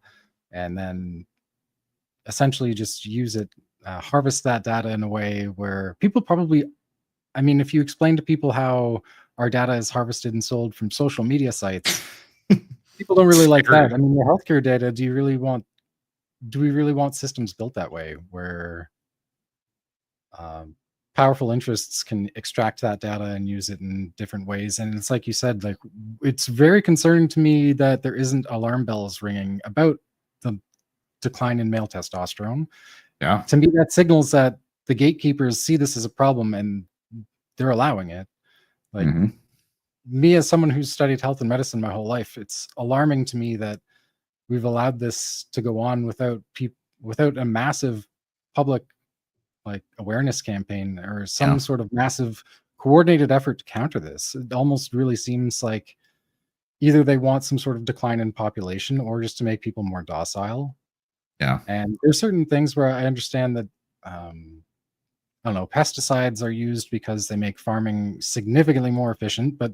and then essentially just use it, harvest that data in a way where people probably, I mean, if you explain to people how our data is harvested and sold from social media sites, people don't really like that. I mean, the healthcare data, do we really want systems built that way where powerful interests can extract that data and use it in different ways? And it's like you said, like it's very concerning to me that there isn't alarm bells ringing about the decline in male testosterone. Yeah. To me, that signals that the gatekeepers see this as a problem and they're allowing it. Like me, as someone who's studied health and medicine my whole life, it's alarming to me that we've allowed this to go on without a massive public like awareness campaign or some sort of massive coordinated effort to counter this. It almost really seems like either they want some sort of decline in population or just to make people more docile. Yeah. And there's certain things where I understand that, I don't know, pesticides are used because they make farming significantly more efficient, but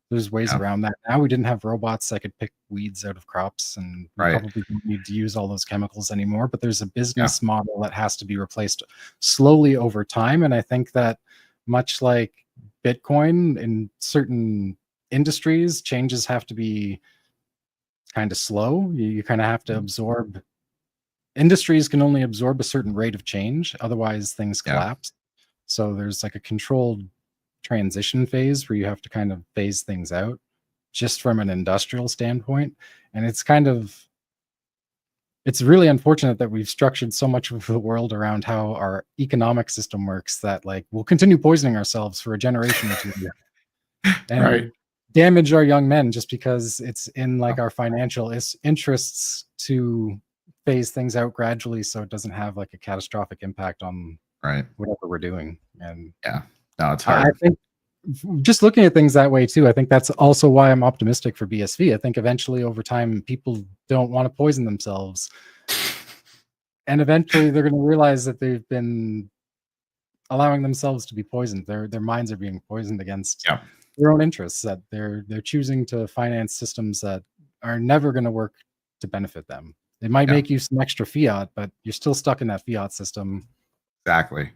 there's ways around that. Now we didn't have robots that could pick weeds out of crops, and we probably don't need to use all those chemicals anymore, but there's a business model that has to be replaced slowly over time. And I think that much like Bitcoin in certain industries, changes have to be kind of slow. You kind of have to absorb. Industries can only absorb a certain rate of change, otherwise things collapse. So there's like a controlled transition phase where you have to kind of phase things out just from an industrial standpoint. And it's really unfortunate that we've structured so much of the world around how our economic system works that like we'll continue poisoning ourselves for a generation or two and damage our young men just because it's in like our financial interests to phase things out gradually so it doesn't have like a catastrophic impact on whatever we're doing. And no, it's hard. I think just looking at things that way too, I think that's also why I'm optimistic for BSV. I think eventually over time, people don't want to poison themselves. And eventually they're going to realize that they've been allowing themselves to be poisoned. Their minds are being poisoned against their own interests, that they're choosing to finance systems that are never going to work to benefit them. It might make you some extra fiat, but you're still stuck in that fiat system. Exactly.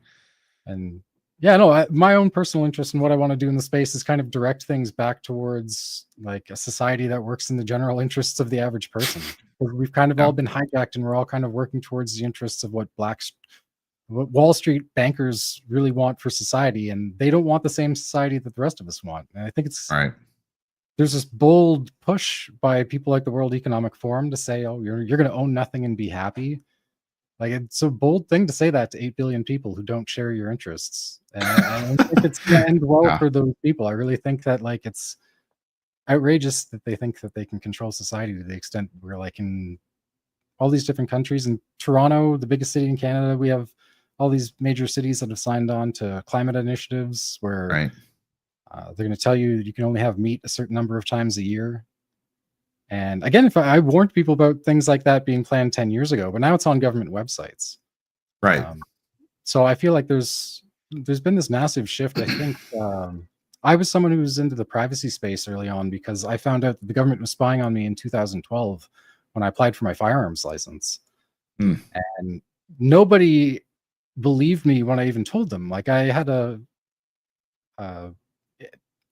And my own personal interest in what I want to do in the space is kind of direct things back towards like a society that works in the general interests of the average person. We've kind of all been hijacked and we're all kind of working towards the interests of what Wall Street bankers really want for society. And they don't want the same society that the rest of us want. And I think it's there's this bold push by people like the World Economic Forum to say, oh, you're going to own nothing and be happy. Like it's a bold thing to say that to 8 billion people who don't share your interests. And I don't think it's going to end well for those people. I really think that like it's outrageous that they think that they can control society to the extent we're like in all these different countries. In Toronto, the biggest city in Canada, we have all these major cities that have signed on to climate initiatives where they're going to tell you you can only have meat a certain number of times a year. And again, if I warned people about things like that being planned 10 years ago, but now it's on government websites. So I feel like there's been this massive shift. I think I was someone who was into the privacy space early on because I found out that the government was spying on me in 2012 when I applied for my firearms license. And nobody believed me when I even told them. Like I had a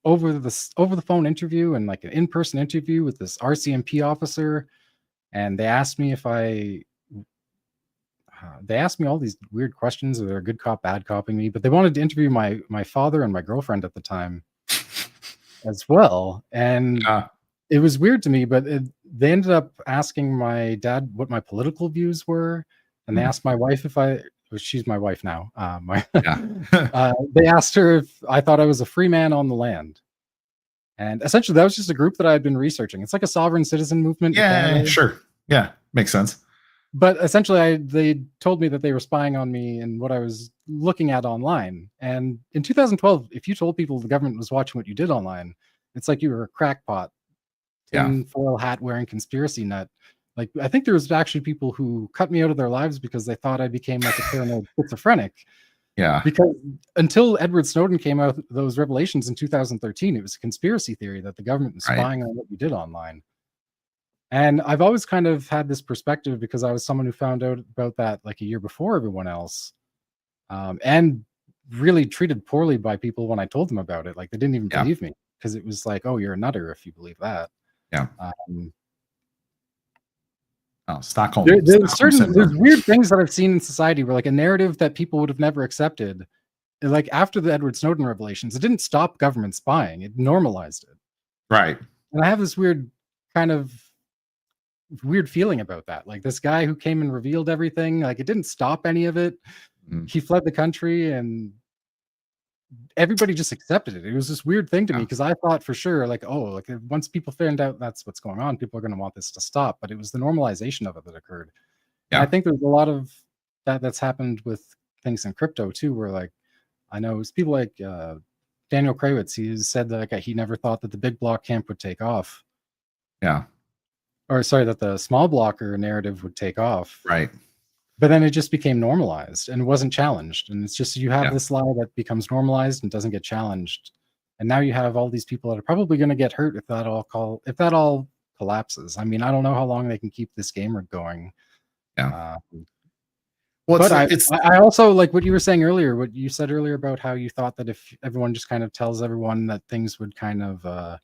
over the phone interview and like an in-person interview with this RCMP officer, and they asked me if I they asked me all these weird questions. They're good cop, bad coping me, but they wanted to interview my father and my girlfriend at the time as well. And it was weird to me, but they ended up asking my dad what my political views were, and they asked my wife she's my wife now. They asked her if I thought I was a free man on the land. And essentially, that was just a group that I had been researching. It's like a sovereign citizen movement. Yeah, sure. Yeah, makes sense. But essentially, they told me that they were spying on me and what I was looking at online. And in 2012, if you told people the government was watching what you did online, it's like you were a crackpot, foil hat wearing conspiracy nut. Like, I think there was actually people who cut me out of their lives because they thought I became like a paranoid schizophrenic. Yeah. Because until Edward Snowden came out with those revelations in 2013, it was a conspiracy theory that the government was spying on what you did online. And I've always kind of had this perspective because I was someone who found out about that like a year before everyone else, and really treated poorly by people when I told them about it. Like, they didn't even believe me because it was like, oh, you're a nutter if you believe that. Yeah. Stockholm. There's weird things that I've seen in society where like a narrative that people would have never accepted, like after the Edward Snowden revelations, it didn't stop government spying. It normalized it. Right. And I have this weird feeling about that. Like, this guy who came and revealed everything, like, it didn't stop any of it. He fled the country and everybody just accepted it. It was this weird thing to me because I thought for sure, like, oh, like once people found out that's what's going on, people are going to want this to stop. But it was the normalization of it that occurred. And I think there's a lot of that's happened with things in crypto too, where like I know it's people like Daniel Krawitz. He said that like, he never thought that the big block camp would take off. Yeah. Or sorry, that the small blocker narrative would take off. Right. But then it just became normalized and wasn't challenged. And it's just, you have this lie that becomes normalized and doesn't get challenged. And now you have all these people that are probably going to get hurt if that all collapses. I mean, I don't know how long they can keep this game going. Yeah. But I also like what you were saying earlier, what you said earlier about how you thought that if everyone just kind of tells everyone that things would kind of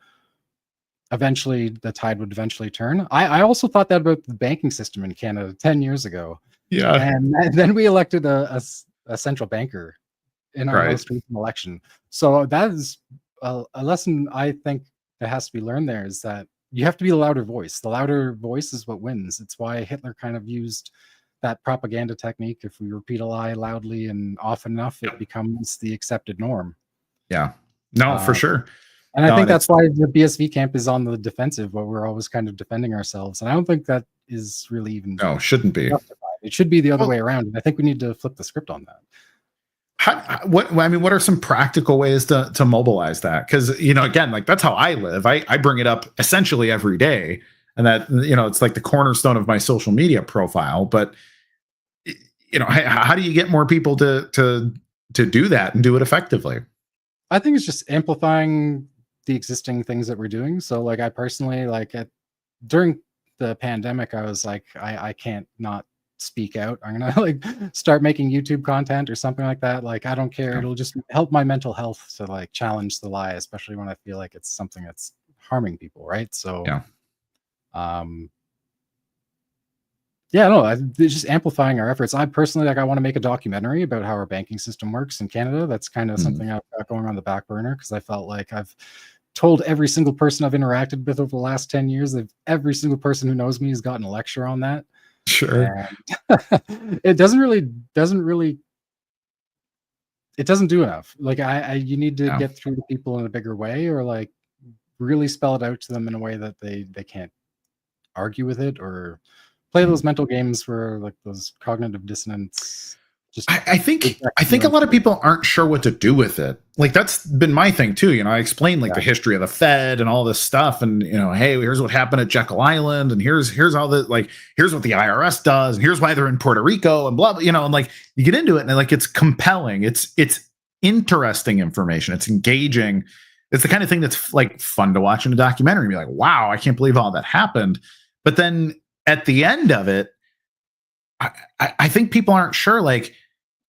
eventually the tide would eventually turn. I also thought that about the banking system in Canada 10 years ago. Yeah. And then we elected a central banker in our most recent election. So that is a lesson I think that has to be learned there, is that you have to be the louder voice. The louder voice is what wins. It's why Hitler kind of used that propaganda technique. If we repeat a lie loudly and often enough, it becomes the accepted norm. Yeah. No, for sure. And I think that's why the BSV camp is on the defensive, where we're always kind of defending ourselves. And I don't think that is really even shouldn't be justified. It should be the other way around. And I think we need to flip the script on that. What are some practical ways to mobilize that? Because, again, like that's how I live. I bring it up essentially every day, and that, it's like the cornerstone of my social media profile. But, how do you get more people to do that and do it effectively? I think it's just amplifying the existing things that we're doing. So like I personally, during the pandemic, I was like, I can't not speak out. I'm gonna like start making YouTube content or something like that. Like, I don't care. It'll just help my mental health to like challenge the lie, especially when I feel like it's something that's harming people, right? So it's just amplifying our efforts. I personally, I want to make a documentary about how our banking system works in Canada. That's kind of something I've got going on the back burner, because I felt like I've told every single person I've interacted with over the last 10 years, that every single person who knows me has gotten a lecture on that. Sure. And it doesn't do enough. Like you need to get through to people in a bigger way, or like really spell it out to them in a way that they can't argue with it or play those mental games where like those cognitive dissonance. I think a lot of people aren't sure what to do with it. Like that's been my thing too. I explained like the history of the Fed and all this stuff, and hey, here's what happened at Jekyll Island, and here's all the here's what the IRS does, and here's why they're in Puerto Rico, and blah blah. And like you get into it, and like it's compelling, it's interesting information, it's engaging, it's the kind of thing that's like fun to watch in a documentary and be like, wow, I can't believe all that happened. But then at the end of it, I think people aren't sure, like,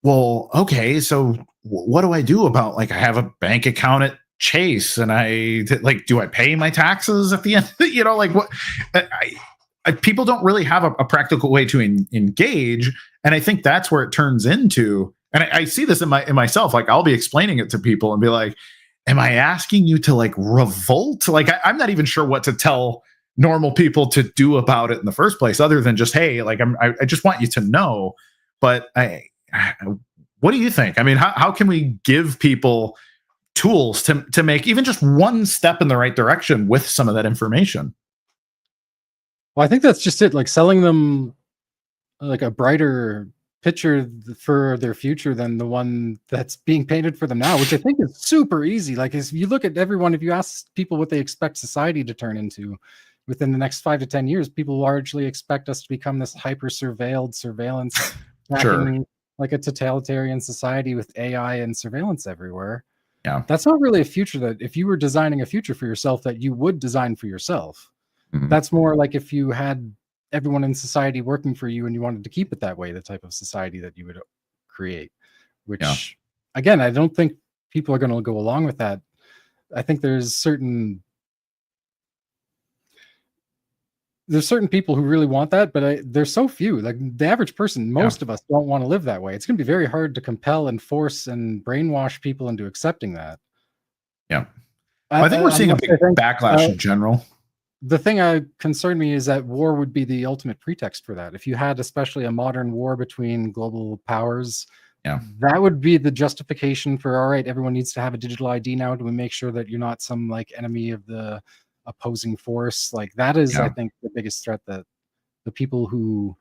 well, okay, so what do I do about, like, I have a bank account at Chase, and do I pay my taxes at the end? Like what? people don't really have a practical way to engage. And I think that's where it turns into, and I see this in myself, like I'll be explaining it to people and be like, am I asking you to like revolt? Like, I'm not even sure what to tell normal people to do about it in the first place, other than just, hey, like, I just want you to know. But what do you think? I mean, how can we give people tools to make even just one step in the right direction with some of that information? Well, I think that's just it. Like selling them like a brighter picture for their future than the one that's being painted for them now, which I think is super easy. Like, if you look at everyone, if you ask people what they expect society to turn into within the next 5 to 10 years, people largely expect us to become this hyper surveilled surveillance, Sure. like a totalitarian society with AI and surveillance everywhere. Yeah. That's not really a future that, if you were designing a future for yourself, that you would design for yourself. Mhm. That's more like if you had everyone in society working for you and you wanted to keep it that way, the type of society that you would create, which again, I don't think people are going to go along with that. I think there's certain people who really want that, but there's so few. Like the average person, most of us don't want to live that way. It's going to be very hard to compel and force and brainwash people into accepting that. Yeah. I think we're seeing a big backlash in general. The thing that concerned me is that war would be the ultimate pretext for that. If you had especially a modern war between global powers, that would be the justification for, all right, everyone needs to have a digital ID now. Do we make sure that you're not some like enemy of the opposing force? Like that is, I think, the biggest threat that the people who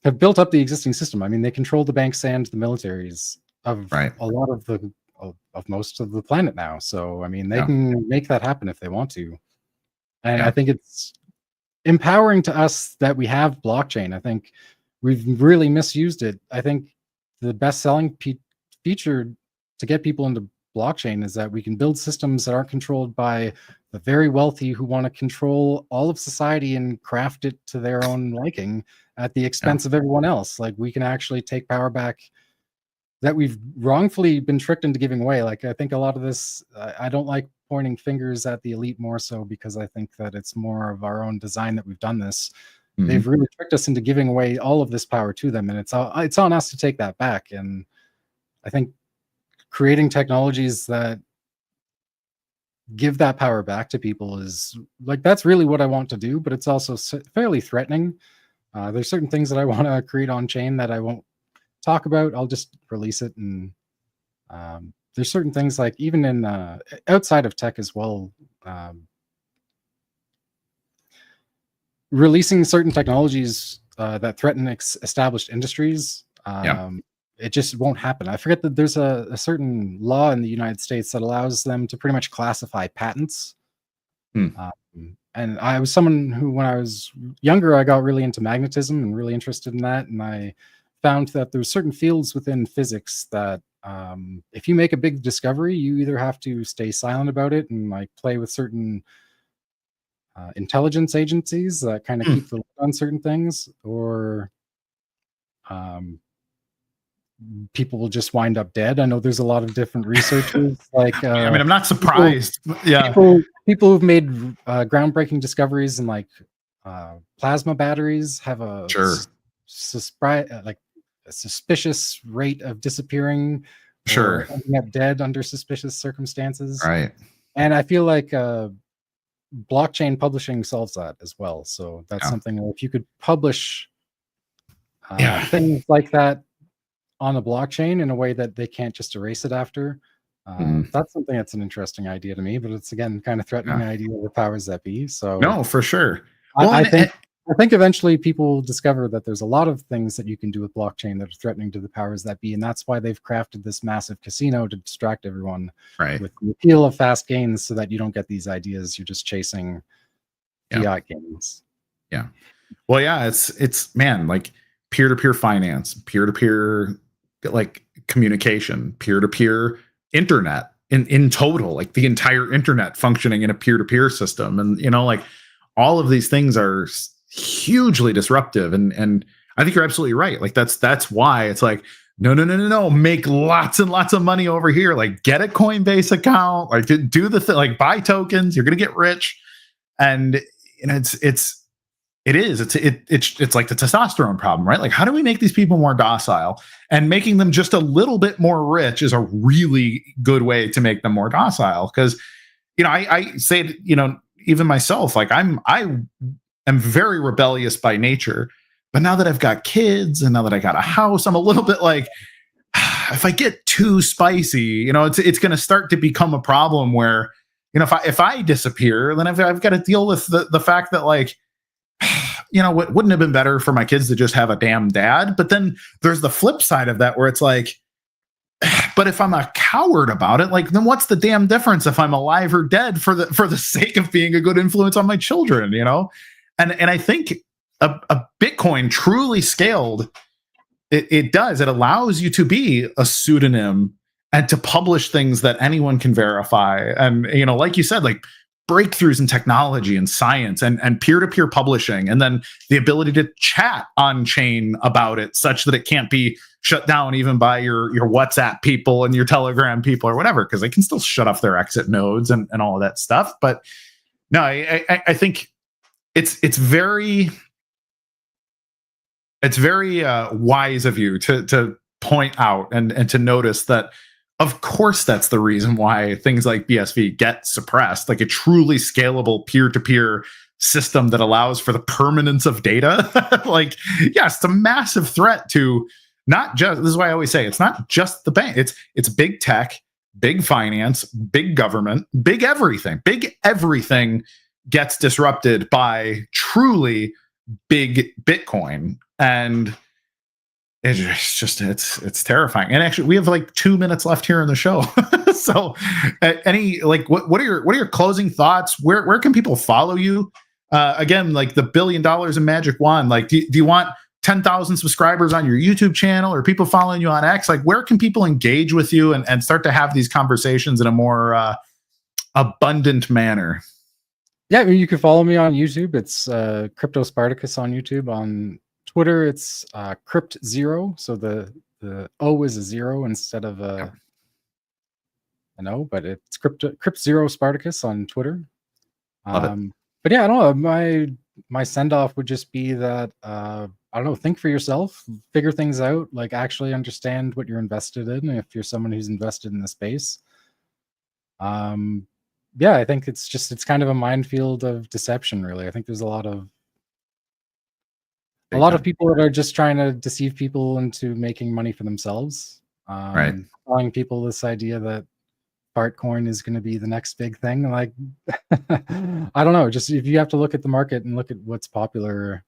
have built up the existing system, I mean, they control the banks and the militaries of a lot of the of most of the planet now. So, I mean, they can make that happen if they want to. And I think it's empowering to us that we have blockchain. I think we've really misused it. I think the best selling feature to get people into blockchain is that we can build systems that aren't controlled by the very wealthy who want to control all of society and craft it to their own liking at the expense of everyone else. Like we can actually take power back that we've wrongfully been tricked into giving away. Like I think a lot of this, I don't like pointing fingers at the elite more so because I think that it's more of our own design that we've done this. They've really tricked us into giving away all of this power to them, and it's on us to take that back. And I think creating technologies that give that power back to people is like, that's really what I want to do, but it's also fairly threatening. There's certain things that I want to create on chain that I won't talk about. I'll just release it. And there's certain things like even in outside of tech as well, releasing certain technologies that threaten established industries. It just won't happen. I forget that there's a certain law in the United States that allows them to pretty much classify patents. And I was someone who, when I was younger, I got really into magnetism and really interested in that. And I found that there's certain fields within physics that if you make a big discovery, you either have to stay silent about it and like play with certain intelligence agencies that kind of keep the lid on certain things, or people will just wind up dead. I know there's a lot of different researchers like I mean, I'm not surprised. People who've made groundbreaking discoveries in like plasma batteries have a a suspicious rate of disappearing, or ending up dead under suspicious circumstances. Right. And I feel like blockchain publishing solves that as well. So that's something that if you could publish things like that on a blockchain in a way that they can't just erase it after, that's something that's an interesting idea to me, but it's again kind of threatening idea of the powers that be. So no, for sure. Well, I think eventually people will discover that there's a lot of things that you can do with blockchain that are threatening to the powers that be, and that's why they've crafted this massive casino to distract everyone with the appeal of fast gains, so that you don't get these ideas. You're just chasing fiat gains. Yeah. Well, yeah, it's man, like peer-to-peer finance, peer-to-peer like communication, peer-to-peer internet in total, like the entire internet functioning in a peer-to-peer system, and like all of these things are hugely disruptive, and I think you're absolutely right. Like that's why it's like no, make lots and lots of money over here, like get a Coinbase account, like do the thing, like buy tokens, you're gonna get rich. And it's It is. It's like the testosterone problem, right? Like, how do we make these people more docile? And making them just a little bit more rich is a really good way to make them more docile. Because, I say, even myself, like I am very rebellious by nature. But now that I've got kids and now that I got a house, I'm a little bit like, if I get too spicy, it's going to start to become a problem where, if I disappear, then I've got to deal with the fact that, like, what wouldn't have been better for my kids to just have a damn dad? But then there's the flip side of that where it's like, but if I'm a coward about it, like, then what's the damn difference if I'm alive or dead for the sake of being a good influence on my children, And I think a Bitcoin truly scaled, it does. It allows you to be a pseudonym and to publish things that anyone can verify. And, like you said, like, breakthroughs in technology and science and peer-to-peer publishing, and then the ability to chat on chain about it such that it can't be shut down even by your WhatsApp people and your Telegram people or whatever, because they can still shut off their exit nodes and all of that stuff. But no, I think it's very wise of you to point out and to notice that. Of course, that's the reason why things like BSV get suppressed, like a truly scalable peer-to-peer system that allows for the permanence of data. Like, yes, it's a massive threat to not just, this is why I always say, it's not just the bank. It's big tech, big finance, big government, big everything. Big everything gets disrupted by truly big Bitcoin. And it's terrifying. And actually, we have like 2 minutes left here in the show. So, what are your closing thoughts? Where can people follow you? Again, like the $1 billion in magic wand. Like, do you want 10,000 subscribers on your YouTube channel, or people following you on X? Like, where can people engage with you and start to have these conversations in a more abundant manner? Yeah, you can follow me on YouTube. It's Crypto Spartacus on YouTube. On Twitter, it's Crypt0. So the O is a 0 instead of an O, but it's Crypt0 Spartacus on Twitter. Love it. But yeah, I don't know. My send off would just be that I don't know. Think for yourself, figure things out. Like, actually understand what you're invested in. If you're someone who's invested in the space, yeah, I think it's kind of a minefield of deception. Really, I think there's a lot of people that are just trying to deceive people into making money for themselves. Right. Telling people this idea that Bartcoin is going to be the next big thing. Like, I don't know. Just if you have to look at the market and look at what's popular,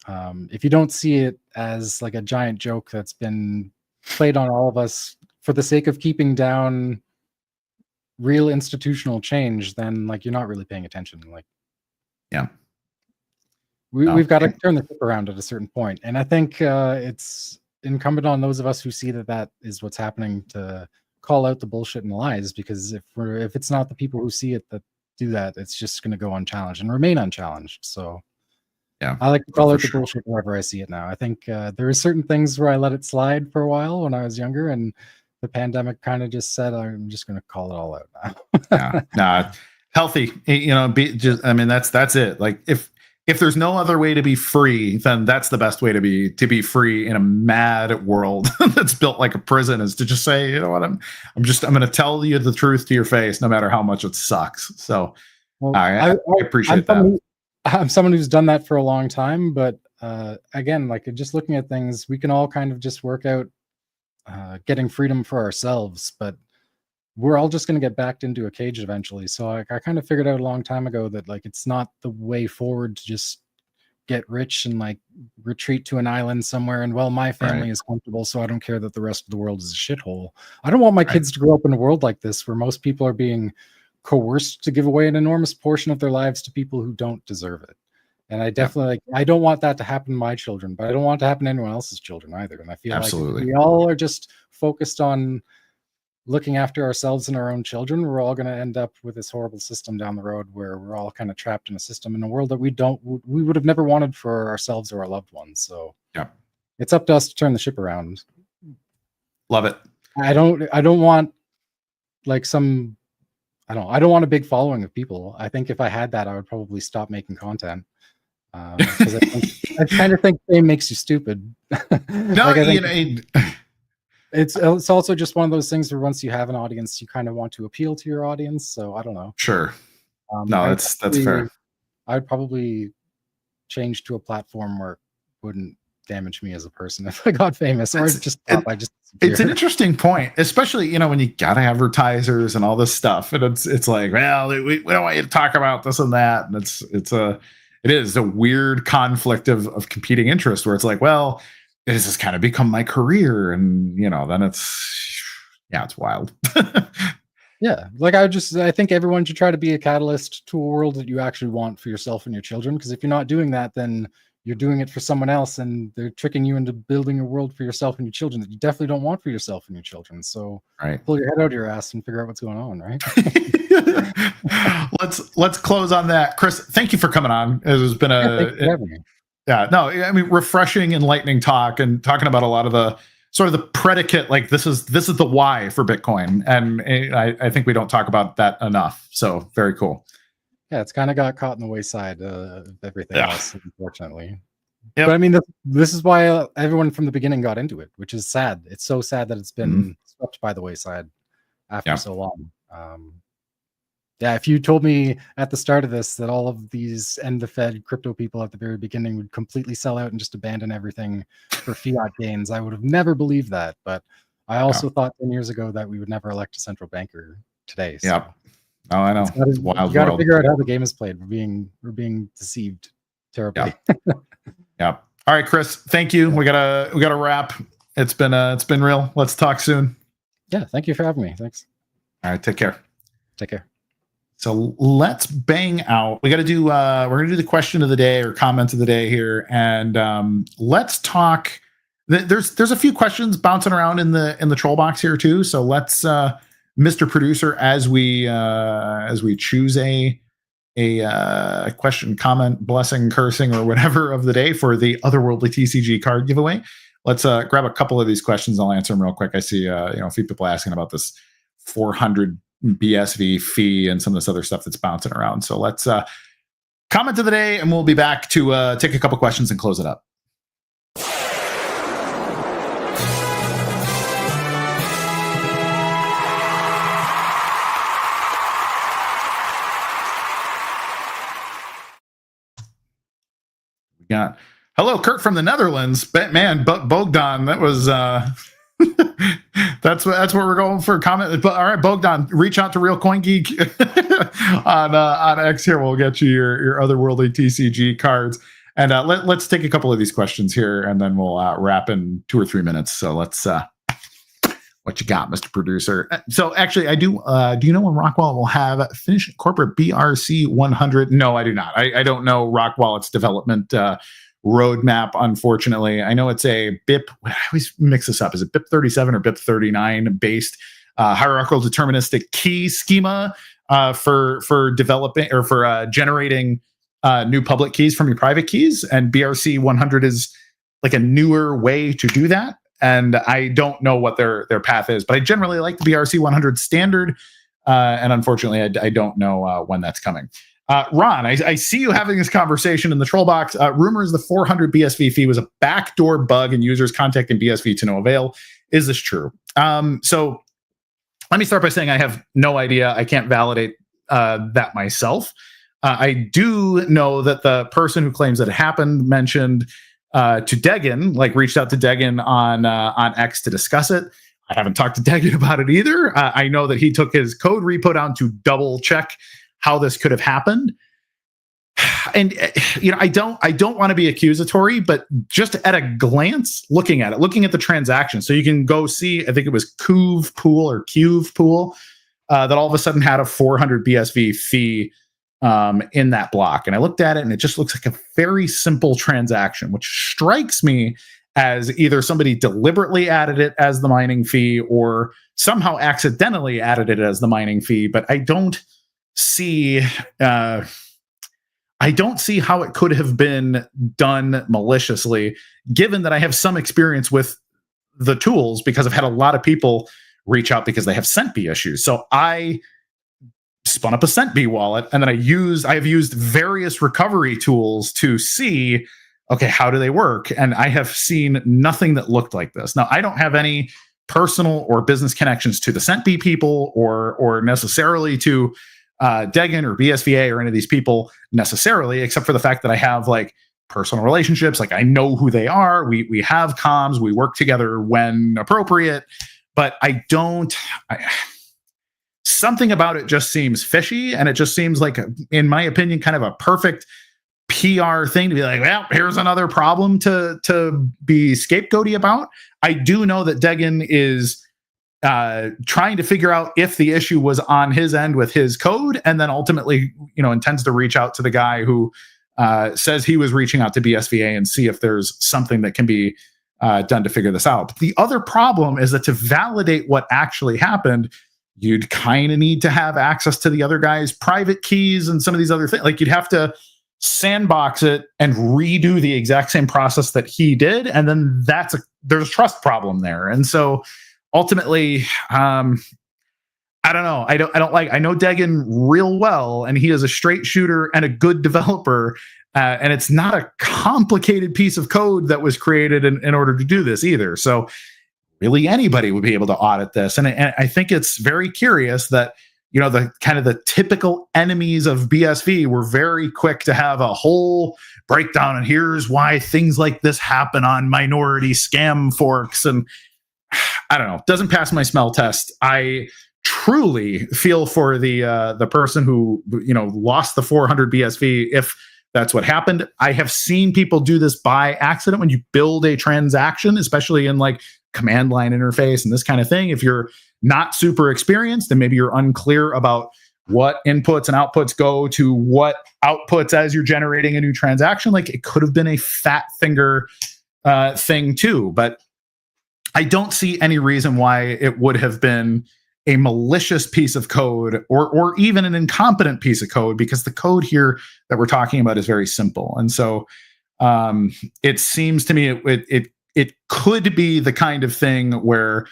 if you don't see it as like a giant joke that's been played on all of us for the sake of keeping down real institutional change, then like you're not really paying attention. Like, yeah. We've got to turn the ship around at a certain point. And I think it's incumbent on those of us who see that is what's happening to call out the bullshit and lies, because if it's not the people who see it that do that, it's just going to go unchallenged and remain unchallenged. So yeah, I like to call out the bullshit wherever I see it now. I think there are certain things where I let it slide for a while when I was younger, and the pandemic kind of just said, I'm just going to call it all out now. Yeah, healthy, that's it. Like, if there's no other way to be free, then that's the best way to be free in a mad world that's built like a prison, is to just say, you know what, I'm going to tell you the truth to your face, no matter how much it sucks. So I appreciate that. I'm someone who's done that for a long time, but again, like, just looking at things, we can all kind of just work out getting freedom for ourselves, but we're all just going to get backed into a cage eventually. So I kind of figured out a long time ago that, like, it's not the way forward to just get rich and like retreat to an island somewhere and, well, my family is comfortable, so I don't care that the rest of the world is a shithole. I don't want my kids to grow up in a world like this where most people are being coerced to give away an enormous portion of their lives to people who don't deserve it. And I definitely I don't want that to happen to my children, but I don't want it to happen to anyone else's children either. And I feel like if we all are just focused on looking after ourselves and our own children, we're all going to end up with this horrible system down the road where we're all kind of trapped in a system in a world that we would have never wanted for ourselves or our loved ones. So it's up to us to turn the ship around. Love it. I don't want like I don't want a big following of people. I think if I had that, I would probably stop making content. Because I kind of think fame makes you stupid. No, Like, I you think know, it's also just one of those things where once you have an audience, you kind of want to appeal to your audience. So I don't know. sure. No, that's fair. I'd probably change to a platform where it wouldn't damage me as a person if I got famous, or just I just it's an interesting point, especially, you know, when you got advertisers and all this stuff, and it's like, well, we don't want you to talk about this and that, and it is a weird conflict of competing interests where it's like, well, this has kind of become my career, and you know, then it's wild. Yeah, like I think everyone should try to be a catalyst to a world that you actually want for yourself and your children. Because if you're not doing that, then you're doing it for someone else, and they're tricking you into building a world for yourself and your children that you definitely don't want for yourself and your children. So pull your head out of your ass and figure out what's going on, right? Let's close on that. Chris, thank you for coming on. It has been refreshing, enlightening talk, and talking about a lot of the sort of the predicate, like this is the why for Bitcoin. And I think we don't talk about that enough. So very cool. Yeah, it's kind of got caught in the wayside of everything else, unfortunately. Yep. But I mean, this is why everyone from the beginning got into it, which is sad. It's so sad that it's been swept by the wayside after so long. Yeah, if you told me at the start of this that all of these end the Fed crypto people at the very beginning would completely sell out and just abandon everything for fiat gains, I would have never believed that. But I also thought 10 years ago that we would never elect a central banker today. So. Yeah. Oh, I know. It's wild. You got to figure out how the game is played. We're being deceived terribly. Yeah. All right, Chris. Thank you. We gotta wrap. It's been real. Let's talk soon. Yeah. Thank you for having me. Thanks. All right. Take care. Take care. So let's bang out. We're gonna do the question of the day or comment of the day here, and let's talk. There's a few questions bouncing around in the troll box here too. So let's. Mr. Producer, as we choose a question, comment, blessing, cursing, or whatever of the day for the Otherworldly TCG card giveaway, let's grab a couple of these questions. I'll answer them real quick. I see a few people asking about this 400 BSV fee and some of this other stuff that's bouncing around. So let's comment of the day, and we'll be back to take a couple questions and close it up. Got hello, Kurt from the Netherlands. Man, Bogdan, that was that's what we're going for. Comment. All right, Bogdan, reach out to Real CoinGeek on X here. We'll get you your Otherworldly TCG cards, and let's take a couple of these questions here, and then we'll wrap in 2 or 3 minutes. So let's. What you got, Mr. Producer? So actually, I do. Do you know when Rockwallet will have finished corporate BRC 100? No, I do not. I don't know Rockwallet's development roadmap. Unfortunately, I know it's a BIP. I always mix this up. Is it BIP 37 or BIP 39 based hierarchical deterministic key schema for developing or for generating new public keys from your private keys? And BRC 100 is like a newer way to do that. And I don't know what their path is, but I generally like the BRC 100 standard. And unfortunately, I don't know when that's coming. Ron, I see you having this conversation in the troll box. Rumors the 400 BSV fee was a backdoor bug and users contacting BSV to no avail. Is this true? So let me start by saying I have no idea. I can't validate that myself. I do know that the person who claims that it happened mentioned to Deggan, reached out to Deggan on X to discuss it. I haven't talked to Deggan about it either. I know that he took his code repo down to double check how this could have happened. And I don't want to be accusatory, but just at a glance, looking at the transaction, so you can go see. I think it was Cuve Pool that all of a sudden had a 400 BSV fee in that block. And I looked at it and it just looks like a very simple transaction, which strikes me as either somebody deliberately added it as the mining fee or somehow accidentally added it as the mining fee. But I don't see how it could have been done maliciously, given that I have some experience with the tools because I've had a lot of people reach out because they have Centbee issues. So I spun up a CentB wallet, and then I have used various recovery tools to see, okay, how do they work? And I have seen nothing that looked like this. Now, I don't have any personal or business connections to the CentB people or necessarily to Degen or BSVA or any of these people necessarily, except for the fact that I have like personal relationships. Like I know who they are. We have comms. We work together when appropriate. But something about it just seems fishy, and it just seems like, in my opinion, kind of a perfect PR thing to be like, well, here's another problem to be scapegoaty about. I do know that Degen is trying to figure out if the issue was on his end with his code, and then ultimately, intends to reach out to the guy who says he was reaching out to BSVA and see if there's something that can be done to figure this out. But the other problem is that to validate what actually happened, you'd kind of need to have access to the other guy's private keys and some of these other things. Like you'd have to sandbox it and redo the exact same process that he did, and then there's a trust problem there. And so ultimately, I don't know. I know Degen real well, and he is a straight shooter and a good developer. And it's not a complicated piece of code that was created in order to do this either. So really anybody would be able to audit this. And I think it's very curious that, the kind of the typical enemies of BSV were very quick to have a whole breakdown. And here's why things like this happen on minority scam forks. And I don't know, doesn't pass my smell test. I truly feel for the person who, lost the 400 BSV, if that's what happened. I have seen people do this by accident when you build a transaction, especially in like command line interface and this kind of thing. If you're not super experienced, and maybe you're unclear about what inputs and outputs go to what outputs as you're generating a new transaction, like it could have been a fat finger thing too. But I don't see any reason why it would have been a malicious piece of code or even an incompetent piece of code, because the code here that we're talking about is very simple. And so it seems to me it could be the kind of thing where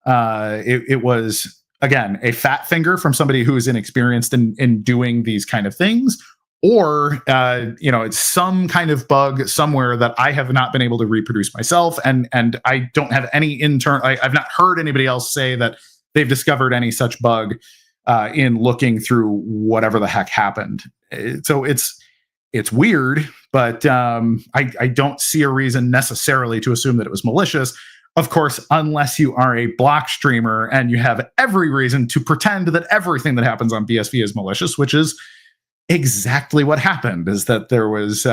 it was, again, a fat finger from somebody who's inexperienced in doing these kind of things, or it's some kind of bug somewhere that I have not been able to reproduce myself, and I don't have any I've not heard anybody else say that they've discovered any such bug in looking through whatever the heck happened. So it's weird, but I don't see a reason necessarily to assume that it was malicious. Of course, unless you are a block streamer and you have every reason to pretend that everything that happens on BSV is malicious, which is exactly what happened, is that there was,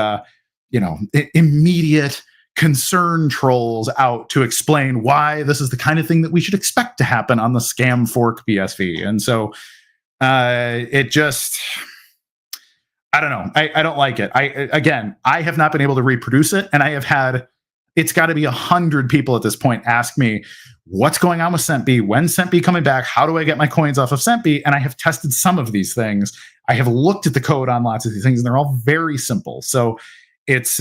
immediate concern trolls out to explain why this is the kind of thing that we should expect to happen on the scam fork BSV. And so it just, I don't know. I don't like it. I have not been able to reproduce it, and I have had, it's got to be 100 people at this point ask me, what's going on with CentB? When's CentB coming back? How do I get my coins off of CentB? And I have tested some of these things. I have looked at the code on lots of these things, and they're all very simple. So it's,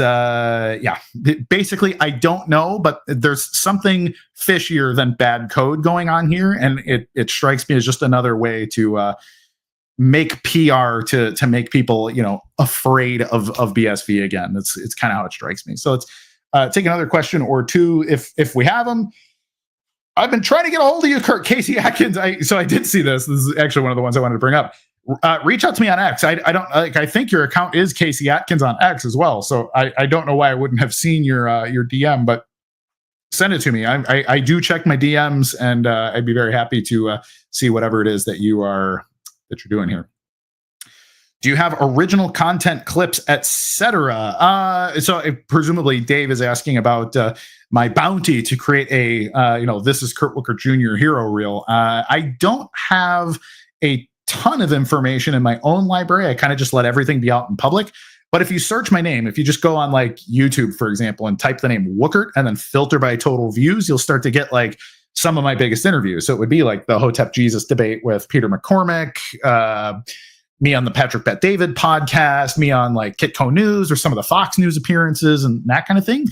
basically, I don't know, but there's something fishier than bad code going on here. And it strikes me as just another way to make PR to make people, afraid of BSV again. It's kind of how it strikes me. So let's take another question or two if we have them. I've been trying to get a hold of you, Kurt. Casey Atkins. So I did see this. This is actually one of the ones I wanted to bring up. Reach out to me on X. I don't like. I think your account is Casey Atkins on X as well. So I don't know why I wouldn't have seen your DM, but send it to me. I do check my DMs, and I'd be very happy to see whatever it is that you're doing here. Do you have original content, clips, etc.? So presumably Dave is asking about my bounty to create a, this is Kurt Wuckert Jr. hero reel. I don't have a ton of information in my own library. I kind of just let everything be out in public. But if you search my name, if you just go on like YouTube, for example, and type the name Wuckert and then filter by total views, you'll start to get like some of my biggest interviews. So it would be like the Hotep Jesus debate with Peter McCormick, me on the Patrick Bet David podcast, me on like Kitco News or some of the Fox News appearances and that kind of thing.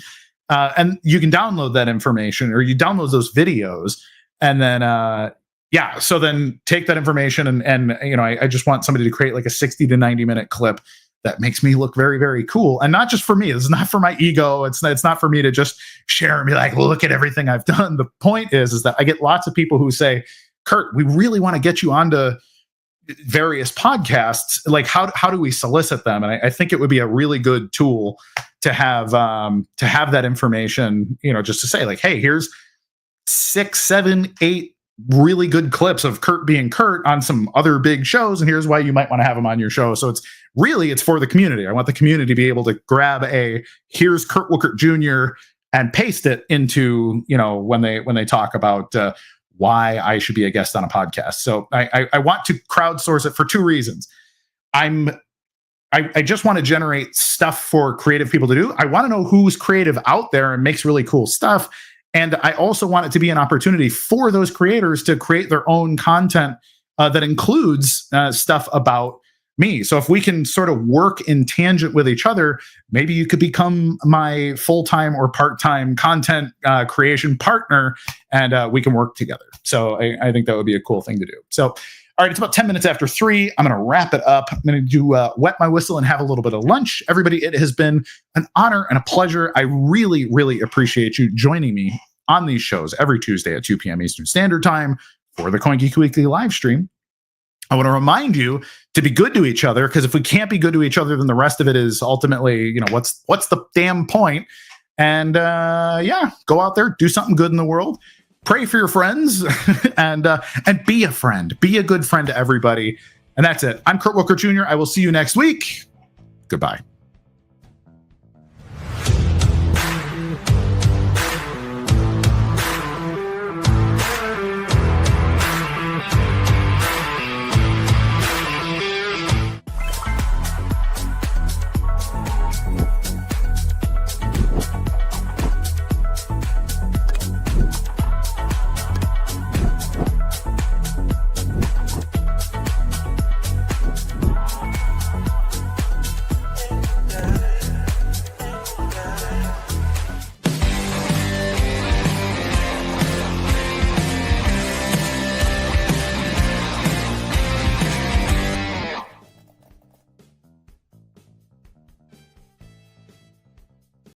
And you can download that information, or you download those videos, and then Yeah. So then take that information and I just want somebody to create like a 60 to 90 minute clip that makes me look very, very cool. And not just for me. It's not for my ego. It's not for me to just share and be like, look at everything I've done. The point is that I get lots of people who say, Kurt, we really want to get you onto various podcasts. Like, how do we solicit them? And I think it would be a really good tool to have that information, just to say like, hey, here's 6, 7, 8 really good clips of Kurt being Kurt on some other big shows, and here's why you might want to have him on your show. So it's for the community. I want the community to be able to grab here's Kurt Wuckert Jr. and paste it into, when they talk about why I should be a guest on a podcast. So I want to crowdsource it for 2 reasons. I just want to generate stuff for creative people to do. I want to know who's creative out there and makes really cool stuff. And I also want it to be an opportunity for those creators to create their own content that includes stuff about me. So if we can sort of work in tangent with each other, maybe you could become my full-time or part-time content creation partner, and we can work together. So I think that would be a cool thing to do. So, all right, it's about 10 minutes after 3. I'm going to wrap it up. I'm going to do wet my whistle and have a little bit of lunch. Everybody, it has been an honor and a pleasure. I really, really appreciate you joining me on these shows every Tuesday at 2 p.m. Eastern Standard Time for the CoinGeek Weekly Livestream. I want to remind you to be good to each other, because if we can't be good to each other, then the rest of it is ultimately, what's the damn point? And go out there, do something good in the world. Pray for your friends and be a friend. Be a good friend to everybody. And that's it. I'm Kurt Wuckert Jr. I will see you next week. Goodbye.